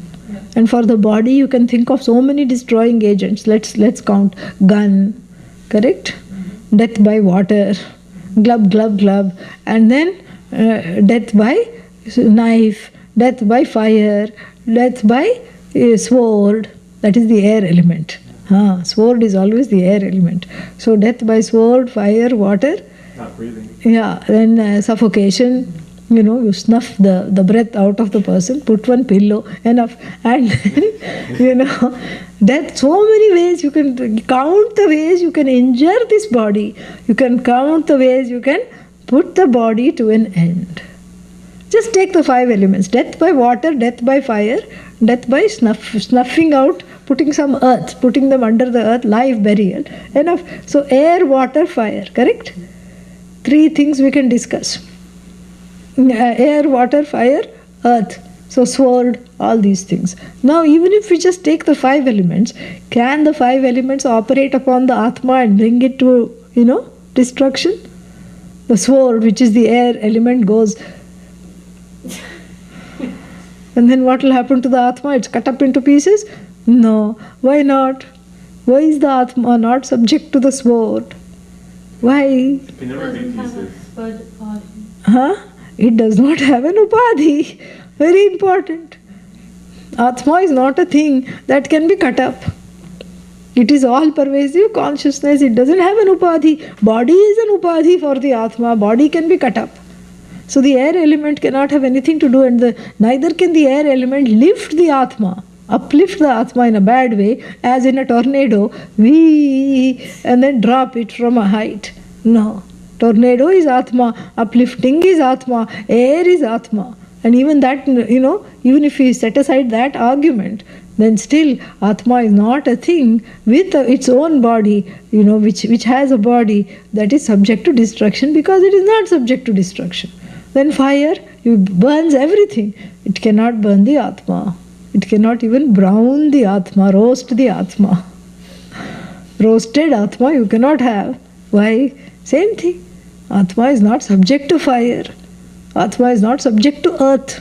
And for the body, you can think of so many destroying agents. Let's count. Gun, correct? Death by water, glub, glub, glub. And then death by knife, death by fire, death by sword. That is the air element. Sword is always the air element. So death by sword, fire, water. Not breathing. Yeah, then suffocation. You snuff the breath out of the person, put one pillow, enough. And then, death, so many ways you can count the ways you can injure this body. You can count the ways you can put the body to an end. Just take the 5 elements. Death by water, death by fire, death by snuffing out, putting some earth, putting them under the earth, live burial. Enough. So air, water, fire, correct? 3 things we can discuss. Air, water, fire, earth. So sword, all these things. Now even if we just take the 5 elements, can the 5 elements operate upon the Atma and bring it to, destruction? The sword, which is the air element, goes. And then what will happen to the Atma? It's cut up into pieces? No. Why not? Why is the Atma not subject to the sword? Why? We never made pieces. It does not have an upadhi. Very important. Atma is not a thing that can be cut up. It is all pervasive consciousness. It doesn't have an upadhi. Body is an upadhi for the Atma. Body can be cut up. So the air element cannot have anything to do, and neither can the air element lift the Atma, uplift the Atma in a bad way, as in a tornado, and then drop it from a height. No. Tornado is Atma, uplifting is Atma, air is Atma. And even that, even if we set aside that argument, then still Atma is not a thing with its own body, which has a body that is subject to destruction, because it is not subject to destruction. Then fire, it burns everything. It cannot burn the Atma. It cannot even brown the Atma, roast the Atma. Roasted Atma you cannot have. Why? Same thing. Atma is not subject to fire. Atma is not subject to earth.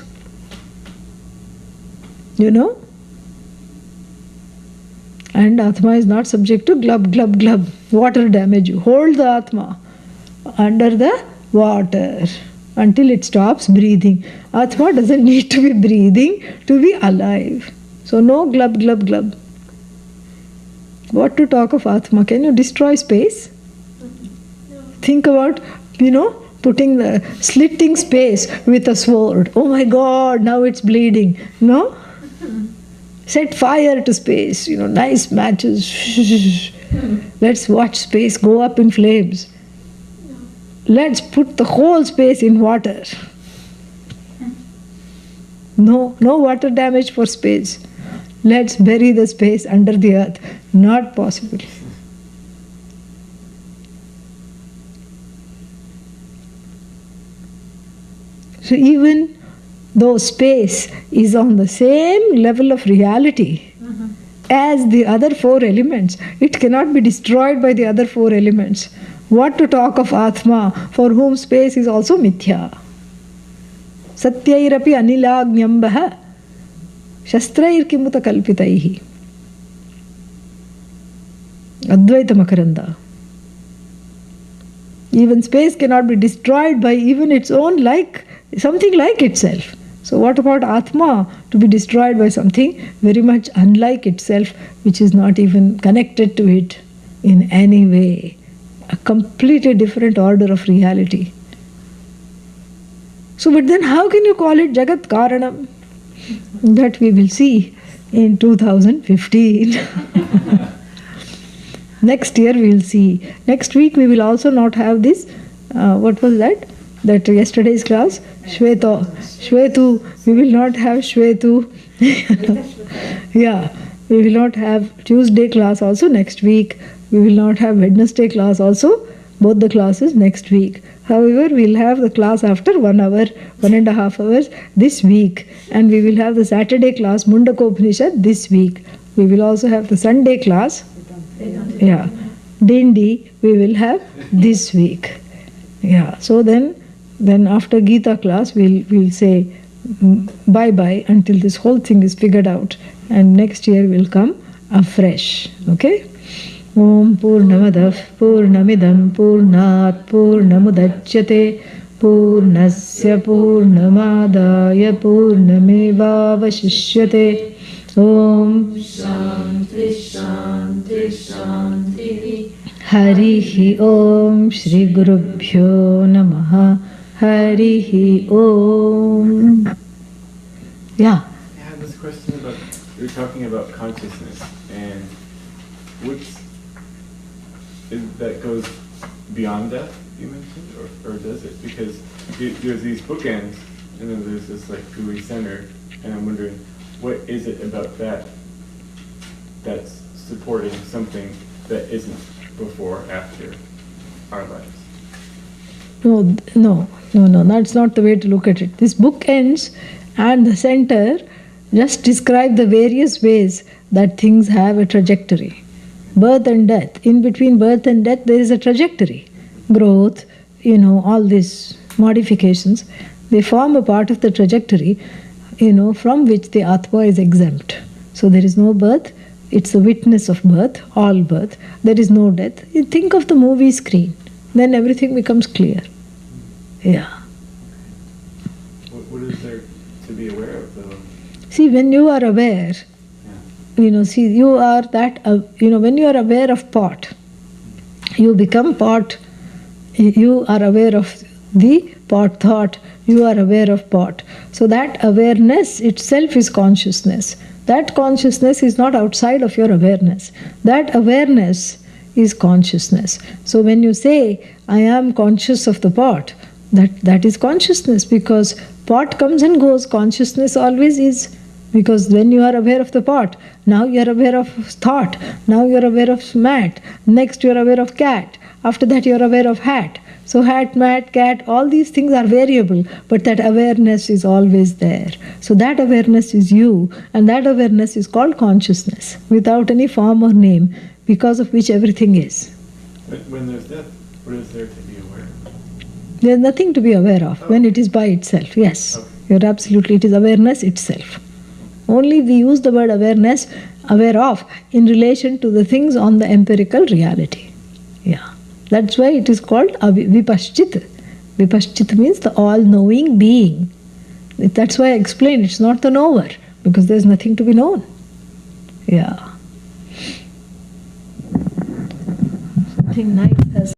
And Atma is not subject to glub, glub, glub. Water damage you. Hold the Atma under the water until it stops breathing. Atma doesn't need to be breathing to be alive. So no glub, glub, glub. What to talk of Atma? Can you destroy space? Think about, slitting space with a sword. Oh my God, now it's bleeding. No? Set fire to space, nice matches. Let's watch space go up in flames. Let's put the whole space in water. No water damage for space. Let's bury the space under the earth. Not possible. So even though space is on the same level of reality as the other 4 elements, it cannot be destroyed by the other 4 elements. What to talk of Atma, for whom space is also mithya? Satyairapi anilagnyambaha shastrair kimuta kalpitaihi. Advaita Makaranda. Even space cannot be destroyed by even its own something like itself. So what about Atma, to be destroyed by something very much unlike itself, which is not even connected to it in any way? A completely different order of reality. So, but then how can you call it Jagat Karanam? That we will see in 2015. Next year we will see. Next week we will also not have this, what was that? That yesterday's class? Shwetu. We will not have Shwetu. Yeah, we will not have Tuesday class also next week. We will not have Wednesday class also, both the classes next week. However, we will have the class after 1 hour, 1.5 hours this week. And we will have the Saturday class, Mundaka Upanishad, this week. We will also have the Sunday class. Yeah. Dindi we will have this week. Yeah. So then after Gita class, we'll say bye bye until this whole thing is figured out, and next year will come afresh. Okay. Om Purnamadav Purnamidam Purnat Purnamudachyate Purnasya Purnamadaya Purnamevavashishyate. Om Shanti Shanti Shanti. Harihi Om Shri Gurubhyo Namaha. Harihi Om. Yeah. I had this question about, you were talking about consciousness, and that goes beyond death, you mentioned, or does it? Because there's these bookends, and then there's this like gooey center, and I'm wondering, what is it about that that's supporting something that isn't before, after our lives? No, that's not the way to look at it. This book ends and the center just describe the various ways that things have a trajectory. Birth and death. In between birth and death, there is a trajectory. Growth, all these modifications, they form a part of the trajectory, from which the Atma is exempt. So there is no birth, it's the witness of birth, all birth. There is no death. You think of the movie screen, then everything becomes clear. Yeah. What is there to be aware of, though? See, when you are aware, you are that, when you are aware of pot, you become pot. You are aware of the pot thought, you are aware of pot. So that awareness itself is consciousness. That consciousness is not outside of your awareness. That awareness is consciousness. So when you say, I am conscious of the pot, that is consciousness, because pot comes and goes, consciousness always is. Because when you are aware of the pot, now you are aware of thought, now you are aware of mat, next you are aware of cat, after that you are aware of hat. So hat, mat, cat, all these things are variable, but that awareness is always there. So that awareness is you, and that awareness is called consciousness, without any form or name, because of which everything is. When there's death, what is there to be aware of? There is nothing to be aware of when it is by itself. Yes, you're absolutely, it is awareness itself. Only we use the word awareness, aware of, in relation to the things on the empirical reality. Yeah. That's why it is called Vipaschit. Vipaschit means the all-knowing being. That's why I explained it's not the knower, because there's nothing to be known. Yeah. Something nice has